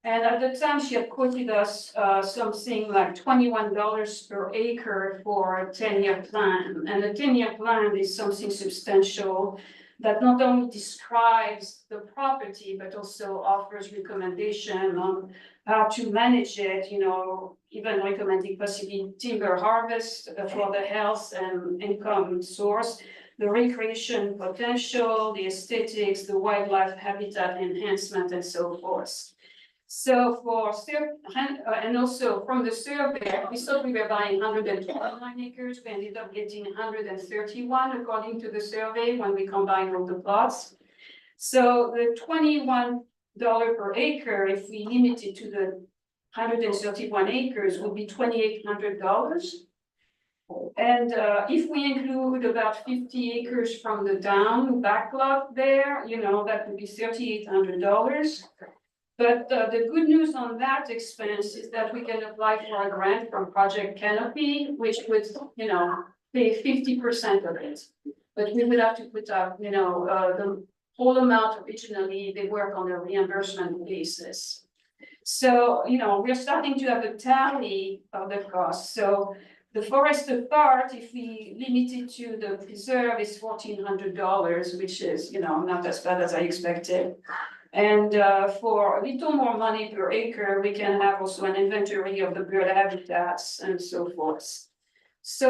And at the time, she had quoted us something like $21 per acre for a 10-year plan. And a 10-year plan is something substantial that not only describes the property, but also offers recommendation on how to manage it, even recommending possibly timber harvest for the health and income source, the recreation potential, the aesthetics, the wildlife habitat enhancement, and so forth. So and also from the survey, we thought we were buying 129 acres, we ended up getting 131 according to the survey when we combine all the plots. So the $21 per acre, if we limit it to the 131 acres, would be $2,800. And if we include about 50 acres from the down backlot there, that would be $3,800. But the good news on that expense is that we can apply for a grant from Project Canopy, which would, pay 50% of it. But we would have to put up, the whole amount originally. They work on a reimbursement basis. So, we're starting to have a tally of the cost. So the forested part, if we limit it to the preserve, is $1,400, which is, not as bad as I expected. And for a little more money per acre, we can have also an inventory of the bird habitats and so forth. So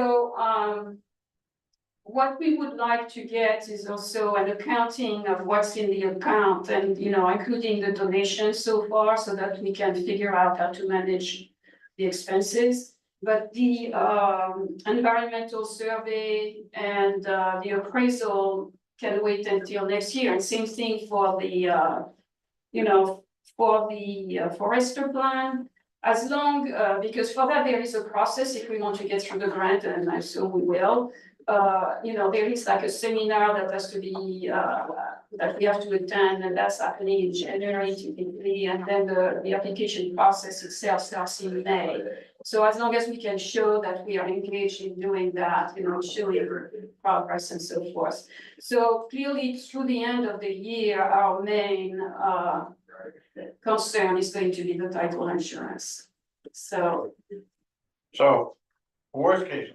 what we would like to get is also an accounting of what's in the account and, including the donations so far, so that we can figure out how to manage the expenses. But the environmental survey and the appraisal can wait until next year. And same thing for the, forester plan. As long, because for that there is a process if we want to get through the grant, and I assume we will. There is like a seminar that has to be, that we have to attend, and that's happening in January typically, and then the application process itself starts in May. So as long as we can show that we are engaged in doing that, showing progress and so forth. So clearly through the end of the year, our main concern is going to be the title insurance. So Worst case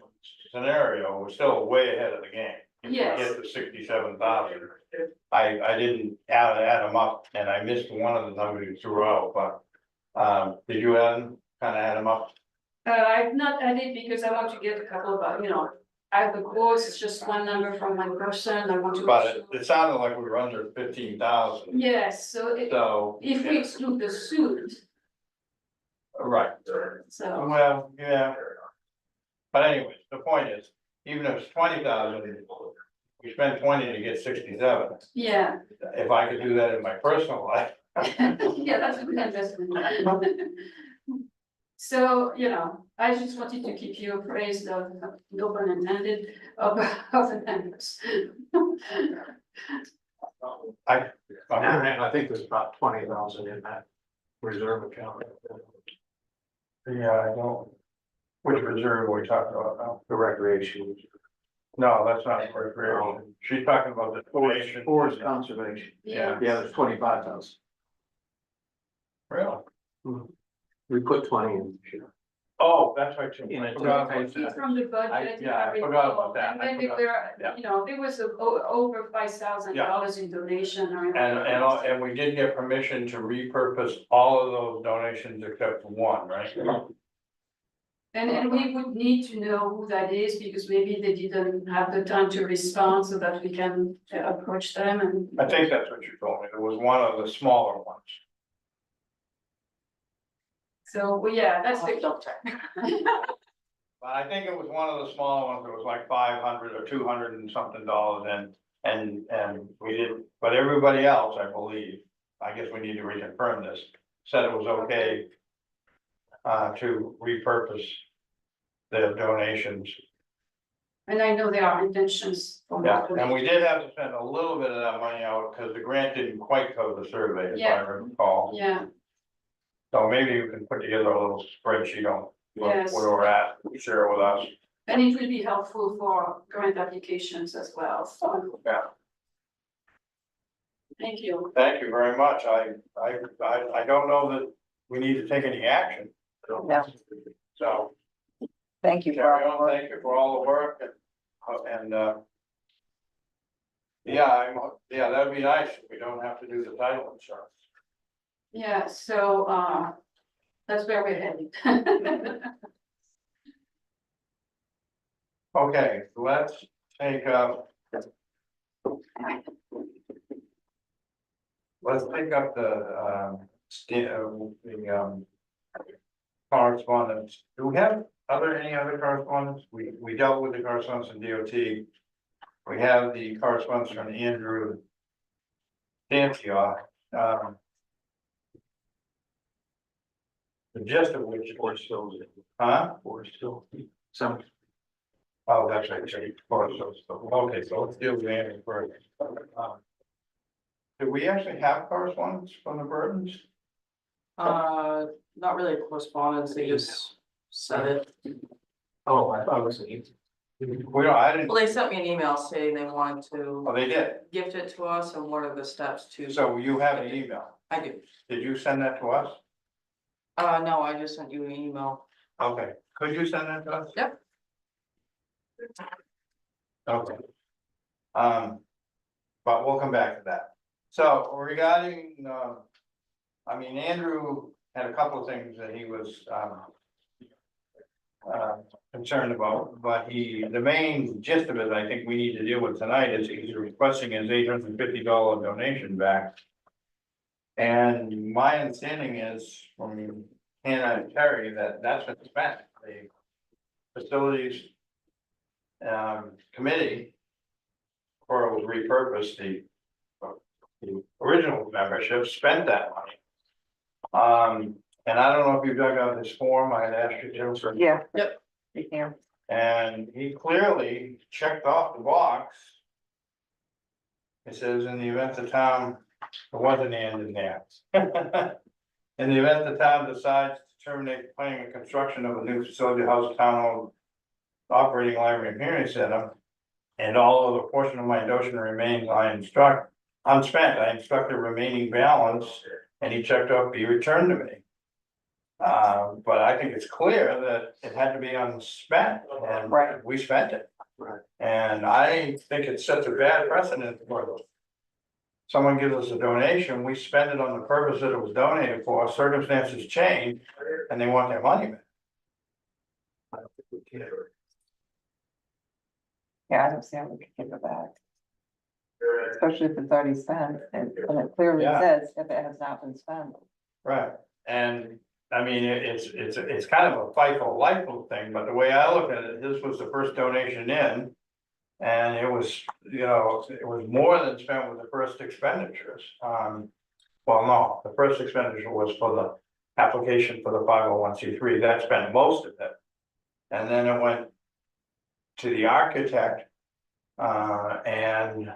scenario, we're still way ahead of the game. If we Yes. get to 67,000. I didn't add them up, and I missed one of the numbers you threw out, but did you add them up? I've not added because I want to get a couple of, I have the quotes, it's just one number from one person, I want to. But it sounded like we were under 15,000. Yes, so if we exclude the suit, Right, so, well, yeah. But anyways, the point is, even if it's 20,000, we spend 20 to get 67. yeah. If I could do that in my personal life. Yeah, that's a good investment. So, I just wanted to keep you appraised of, no pun intended, of the numbers. I think there's about 20,000 in that reserve account. Yeah, I don't. Which reserve are we talking about now? The recreation. No, that's not recreation. She's talking about the donation. Forest conservation. Yeah. Yeah, there's 25,000. We put 20 in. Oh, that's right, too. In I it, forgot okay. about It's that. from the budget. Yeah, I if forgot recall. about that. And I then forgot. there, you know, there was over $5,000 in donation. And we did get permission to repurpose all of those donations except for one, right? And we would need to know who that is, because maybe they didn't have the time to respond so that we can approach them and. I think that's what you told me. There was one of the smaller ones. So, well, yeah, that's the. But I think it was one of the smaller ones. It was like 500 or 200 and something dollars and we did, but everybody else, I believe, I guess we need to reconfirm this, said it was okay. To repurpose the donations. And I know there are intentions. for Yeah, more and we did have to spend a little bit of that money out because the grant didn't quite cover the survey, if I Yeah. recall. Yeah, So maybe you can put together a little spreadsheet on Yes. where we're at, share it with us. and it will be helpful for grant applications as well, so. Yeah. Thank you. Thank you very much. I don't know that we need to take any action. No. So, Thank you. carry for all on, the work. thank you for all the work yeah, yeah, that'd be nice if we don't have to do the title insurance. Yeah, so, that's where we're heading. Okay, let's take up. Let's take up the correspondence. Do we have any other correspondence? We dealt with the correspondence in DOT. We have the correspondence from Andrew Dancia. The gist of which, huh? Or still some. Oh, that's right, Jay. Okay, so let's deal with Andrew first. Do we actually have correspondence from the Burdens? Not really correspondence, they just said it. Oh, I thought it was an. We don't, I didn't, Well, they sent me an email saying they wanted oh, to they did. gift it to us and what are the steps to. So you have an email. I do. Did you send that to us? No, I just sent you an email. Okay, could you send that to us? Yep. Okay. But we'll come back to that. So regarding, Andrew had a couple of things that he was, concerned about, but the main gist of it, I think we need to deal with tonight is he's requesting his $850 donation back. And my understanding is from Hannah and Terry that that's been spent. The facilities committee, or it was repurposed, the original membership spent that money. And I don't know if you dug out this form, I had asked you to. for- Yeah. Yep. Yeah. And he clearly checked off the box. It says in the event the town, there wasn't an end in there. In the event the town decides to terminate planning and construction of a new facility house town operating library and community center. And all of the portion of my donation remains, unspent, I instruct the remaining balance, and he checked off, be returned to me. But I think it's clear that it had to be unspent, and Right. we spent it. Right. And I think it sets a bad precedent for someone gives us a donation, we spend it on the purpose that it was donated for, circumstances change, and they want their money back. I don't think we can. Yeah, I don't see how we could give it back. Especially if it's already spent, and it clearly Yeah. says if it has not been spent. Right, and I mean, it's kind of a FIFO LIFO thing, but the way I look at it, this was the first donation in. And it was, it was more than spent with the first expenditures. Well, no, the first expenditure was for the application for the 501c3, that spent most of it. And then it went to the architect. And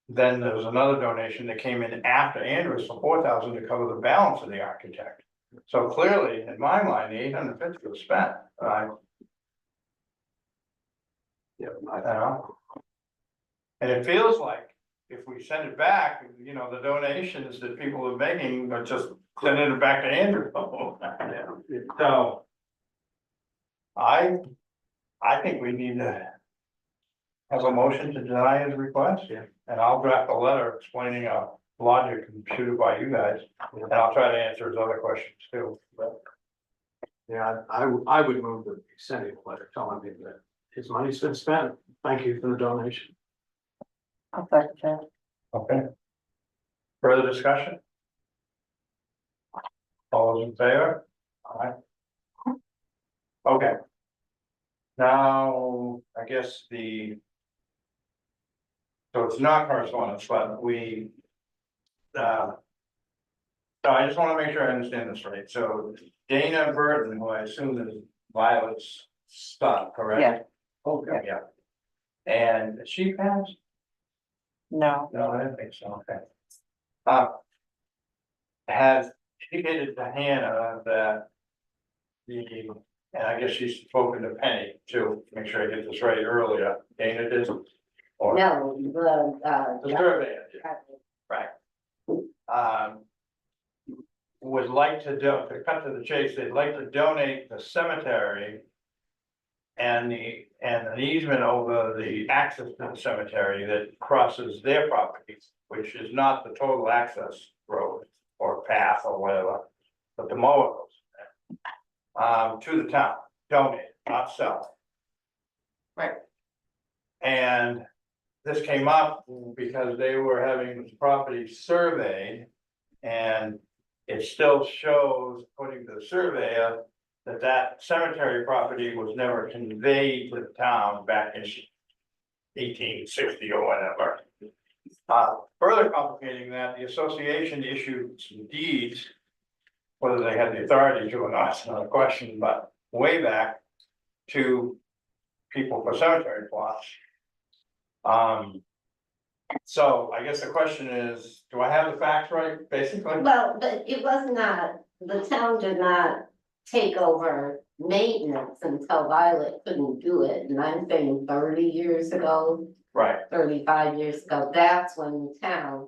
then there was another donation that came in after Andrews for 4,000 to cover the balance of the architect. So clearly, in my mind, the 850 was spent, Yeah, and it feels like if we send it back, the donations that people are making are just sending it back to Andrew. So. I think we need to. Have a motion to deny his request. Yeah. And I'll draft a letter explaining logic and shoot it by you guys, and I'll try to answer his other questions too. But Yeah, I would move that we send him a letter telling him that his money's been spent. Thank you for the donation. I'll second that. Okay. Further discussion? All those in favor? Aye. Okay. Now, I guess so it's not correspondence, but we. So I just wanna make sure I understand this right, so Dana Burton, who I assume is Violet's son, correct? Yeah. Okay, yeah. And she passed? No, No, I didn't think so, okay. Has indicated to Hannah that and I guess she's spoken to Penny too, to make sure I get this right earlier, Dana did, or No, the survey, right? Would like to cut to the chase, they'd like to donate the cemetery and an easement over the access to the cemetery that crosses their property, which is not the total access road or path or whatever, but the mower goes there, to the town, donate, not sell. Right. And this came up because they were having this property surveyed, and it still shows, according to the surveyor, that cemetery property was never conveyed to the town back in 1860 or whatever. Further complicating that, the association issued some deeds, whether they had the authority to or not, it's not a question, but way back to people for cemetery plots. So I guess the question is, do I have the facts right, basically? well, but it was not, the town did not take over maintenance until Violet couldn't do it, and I'm saying 30 years ago, Right, 35 years ago, that's when the town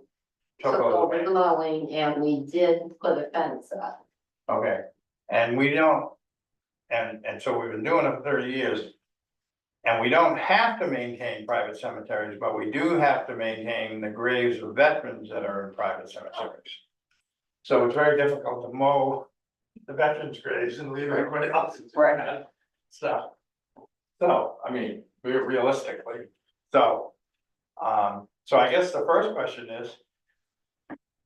took over the mowing, and we did put a fence up. okay, and we don't, and so we've been doing it for 30 years. And we don't have to maintain private cemeteries, but we do have to maintain the graves of veterans that are in private cemeteries. So it's very difficult to mow the veterans' graves and leave everybody else's stuff. So, I mean, realistically, so I guess the first question is,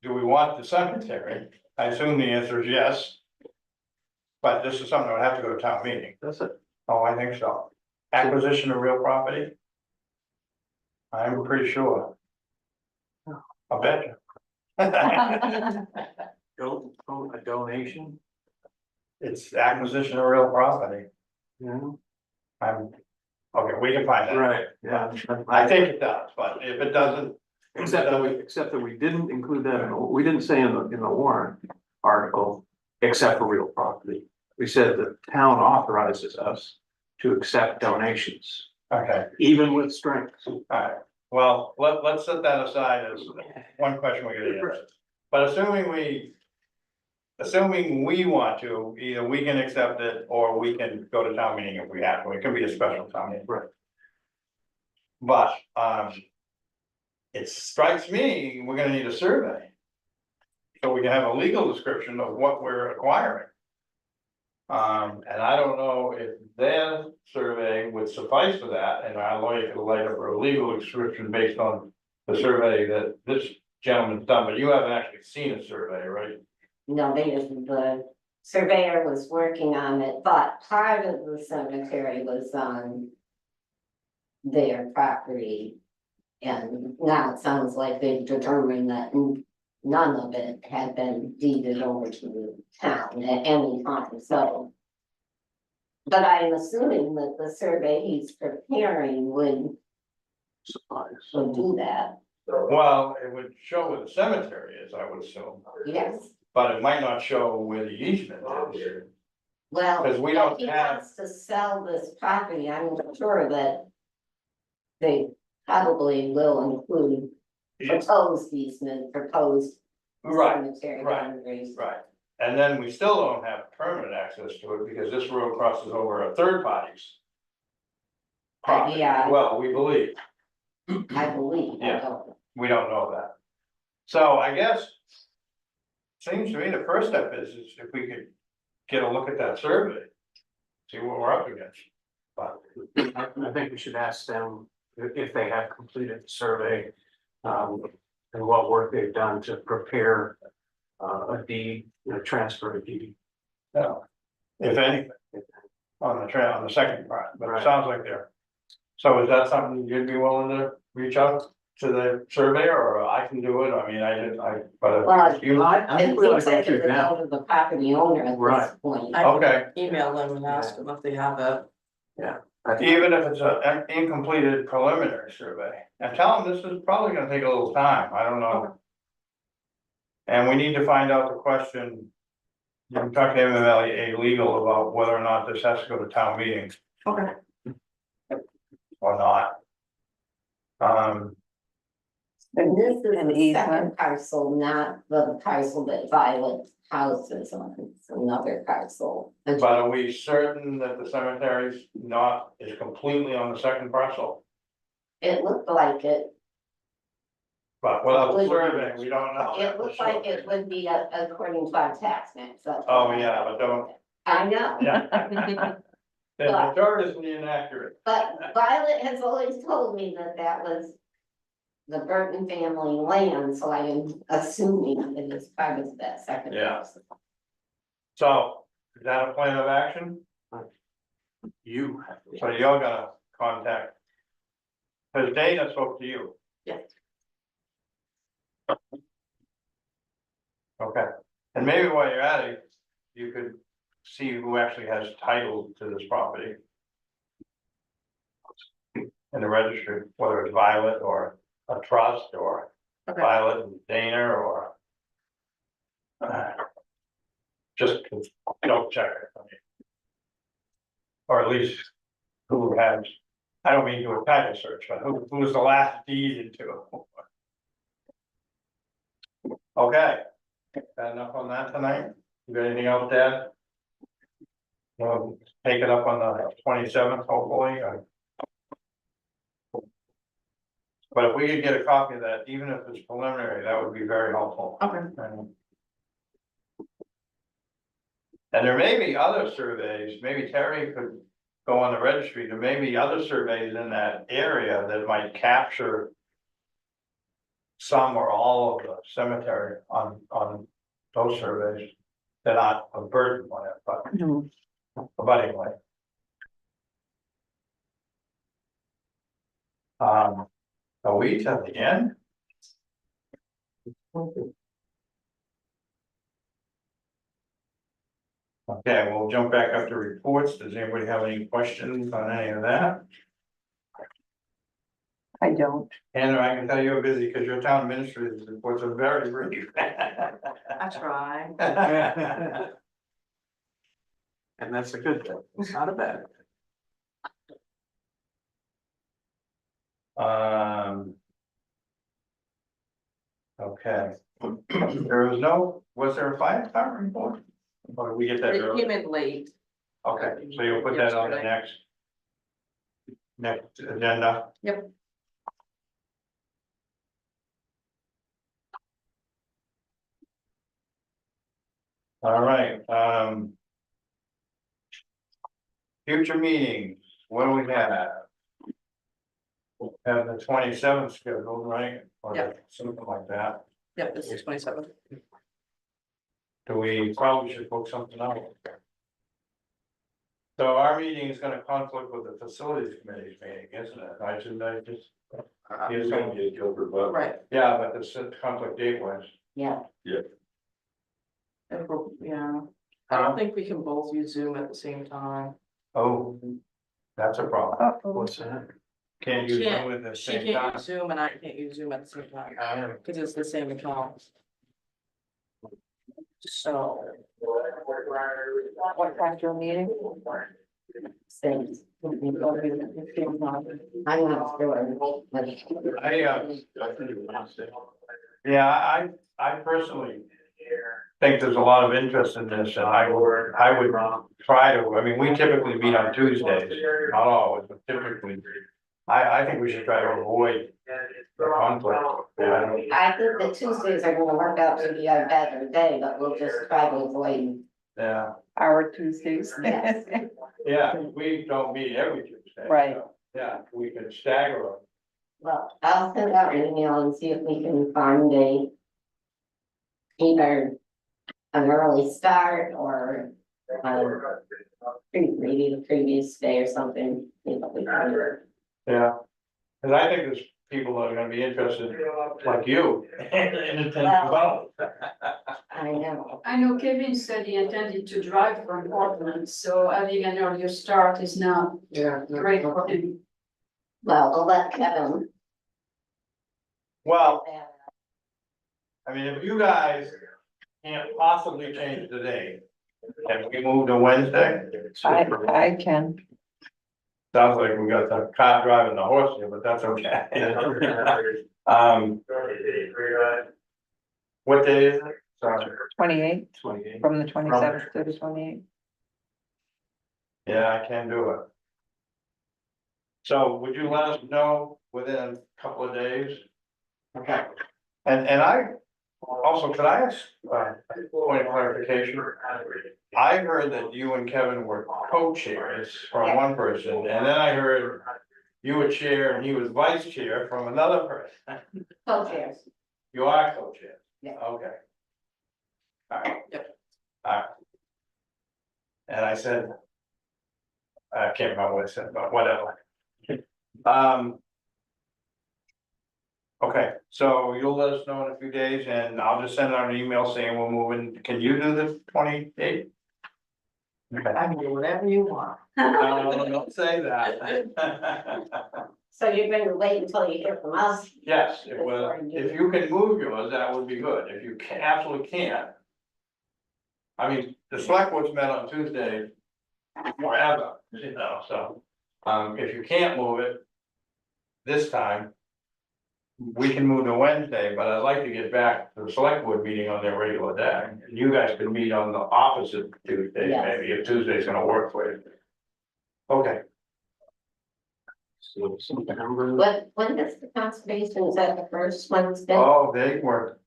do we want the cemetery? I assume the answer is yes. But this is something that would have to go to town meeting. That's it. Oh, I think so. Acquisition of real property? I'm pretty sure. I'll bet you. A donation, It's acquisition of real property. yeah, Okay, we can find that. right, yeah. I think it does, but if it doesn't. Except that we didn't include that, we didn't say in the warrant article, except for real property. We said the town authorizes us to accept donations, Okay, even with strings. alright, well, let's set that aside as one question we gotta answer. But assuming we want to, either we can accept it or we can go to town meeting if we have to, it can be a special town meeting. Right. But, it strikes me, we're gonna need a survey. So we can have a legal description of what we're acquiring. And I don't know if their survey would suffice for that, and our lawyer could light up a legal description based on the survey that this gentleman's done, but you haven't actually seen a survey, right? No, the surveyor was working on it, but part of the cemetery was on their property. And now it sounds like they've determined that none of it had been deeded over to the town at any time, so. But I'm assuming that the survey he's preparing would do that, Well, it would show where the cemetery is, I would assume, yes. but it might not show where the easement is. Well, 'Cause we if don't he have- wants to sell this property, I'm sure that they probably will include proposed easement, proposed Right, cemetery right. boundaries. Right, And then we still don't have permanent access to it because this road crosses over a third party's property. Yeah. Well, we believe, I believe, I Yeah. don't. we don't know that. So I guess. Seems to me the first step is if we could get a look at that survey. See what we're up against. But I think we should ask them if they have completed the survey. And what work they've done to prepare a deed, transfer a deed. no, if anything, on the second part, but it Right. sounds like they're. So is that something you'd be willing to reach out to the surveyor, or I can do it? I mean, but. Well, you- I think we ought to go It through seems like that. it's go to the property owner at Right. this point. I can Okay, email them and ask them if they have it. even if it's an incompleted preliminary survey, and tell them this is probably gonna take a little time, I don't know. And we need to find out the question. You can talk to MMLA legal about whether or not this has to go to town meeting Okay. or not. And this is An the easement. second parcel, not the parcel that Violet houses on, it's another parcel. But are we certain that the cemetery's is completely on the second parcel? It looked like it, But without the survey, we don't know. it looked like it would be according to our tax map, so. Oh, yeah, but don't, I know. yeah. The chart isn't inaccurate. But Violet has always told me that that was the Burton family land, so I am assuming it is part of that second Yeah. parcel. So, is that a plan of action? You have. So you're gonna contact. Cause Dana spoke to you. Yes. Okay, and maybe while you're at it, you could see who actually has title to this property. In the registry, whether it's Violet or a trust or Okay. Violet and Dana or. Just don't check it. I mean. Or at least who has, I don't mean do a title search, but who was the last deed into it. Okay, got enough on that tonight? You got anything else, Dad? Well, take it up on the 27th, hopefully. But if we could get a copy of that, even if it's preliminary, that would be very helpful. Okay. And there may be other surveys, maybe Terry could go on the registry, there may be other surveys in that area that might capture. Some or all of the cemetery on those surveys. They're not a burden on it, but anyway. Are we to the end? Okay, we'll jump back up to reports. Does anybody have any questions on any of that? I don't. And I can tell you're busy because your town administrator's reports are very brief. I try. And that's a good thing, it's not a bad thing. Okay. Was there a fire department report? Or did we get that It early? came in late. Okay, so you'll put that on the Yesterday. next agenda? Yep. All right, future meetings, what do we have? Have the 27th scheduled, right? Or Yep. something like that. Yep, this is 27th. Do we probably should book something out? So our meeting is gonna conflict with the facilities committee's meeting, isn't it? I just. He's gonna be a Gilbert, but. Right. Yeah, but the conflict date was. Yeah, Yeah, I don't think we can both use Zoom at the same time. Oh, that's a problem. What's that? Can't use them at the She same can't time. use Zoom and I can't use Zoom at the same time, because it's the same account. So. What time's your meeting? same. I'm not sure. Yeah, I personally think there's a lot of interest in this, and I would try to, I mean, we typically meet on Tuesdays, not always, but typically. I think we should try to avoid the conflict. Yeah. I think the Tuesdays are gonna work out to be our better day, but we'll just try to avoid. Yeah, Our Tuesdays. Yes. yeah, we don't meet every Tuesday. Right. so, yeah, we can stagger them. Well, I'll send out an email and see if we can find either an early start or maybe the previous day or something. You know, we can- Yeah, cause I think there's people that are gonna be interested, like you, in attending both. I know. I know Kevin said he intended to drive from Portland, so having an earlier start is not great for him. Well, we'll let Kevin. Well, I mean, if you guys can't possibly change the date, can we move to Wednesday? I can. Sounds like we got the cart driving the horse here, but that's okay. What day is it? Sorry. 28th, 28. from the 27th to the 28th. Yeah, I can do it. So would you let us know within a couple of days? Okay. And I, also, could I ask, point of clarification? I heard that you and Kevin were co-chairs from one person, and then I heard you were chair and he was vice chair from another person. Co-chairs. You are co-chair? Yeah. Okay. All right. Yep. All right. And I said, I can't remember what I said, but whatever. Okay, so you'll let us know in a few days and I'll just send out an email saying we're moving. Can you do the 28th? Okay. I can do whatever you want. No, don't say that. So you're going to wait until you hear from us? Yes, it will. If you can move yours, that would be good. If you can, absolutely can't. I mean, the select board's met on Tuesday forever, you know, so, if you can't move it this time, we can move to Wednesday, but I'd like to get back to the select board meeting on their regular day. And you guys could meet on the opposite Tuesday, Yes. maybe, if Tuesday's gonna work for you. Okay, So September. When is the conservation? Is that the first Wednesday? oh, they were,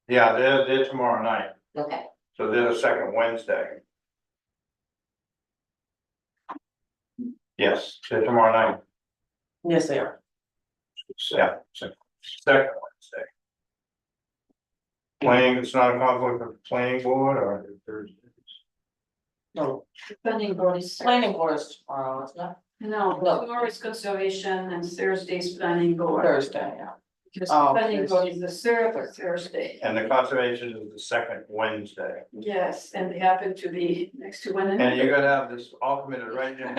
yeah, they're tomorrow night, Okay. so they're the second Wednesday. Yes, they're tomorrow night, Yes, they are. yeah, second Wednesday. Planning, it's not a conflict with the planning board or Thursdays? No, Planning board is. planning board is tomorrow, isn't it? No, No. tomorrow is conservation and Thursday's planning board. Thursday, yeah. Because Oh, planning Thursday. board is the third or Thursday. And the conservation is the second Wednesday. Yes, and they happen to be next to one And another. you're gonna have this all committed right now.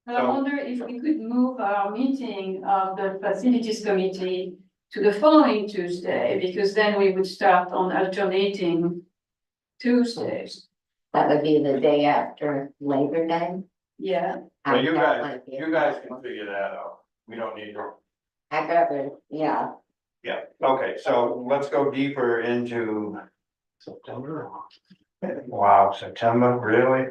And I wonder if we could move our meeting of the facilities committee to the following Tuesday, because then we would start on alternating Tuesdays. That would be the day after Labor Day. Yeah, So you That guys, might be a you guys can problem. figure that out. We don't need to. I'd rather, yeah. Yeah, okay, so let's go deeper into, September. wow, September, really?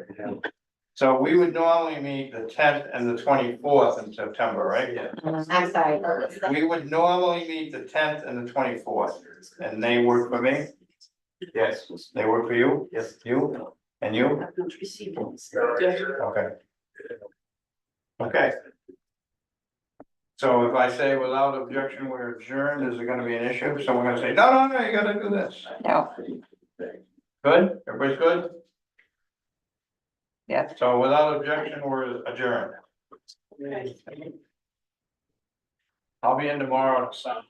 So we would normally meet the 10th and the 24th in September, right? Yeah. I'm sorry. what was that? We would normally meet the 10th and the 24th, and they work for me? Yes. They work for you? Yes. You? And you? I've not received it. Okay. Okay. So if I say without objection, we're adjourned, is it gonna be an issue? So we're gonna say, no, you gotta do this. No, Good? Everybody's good? yes. So without objection, we're adjourned. I'll be in tomorrow to sign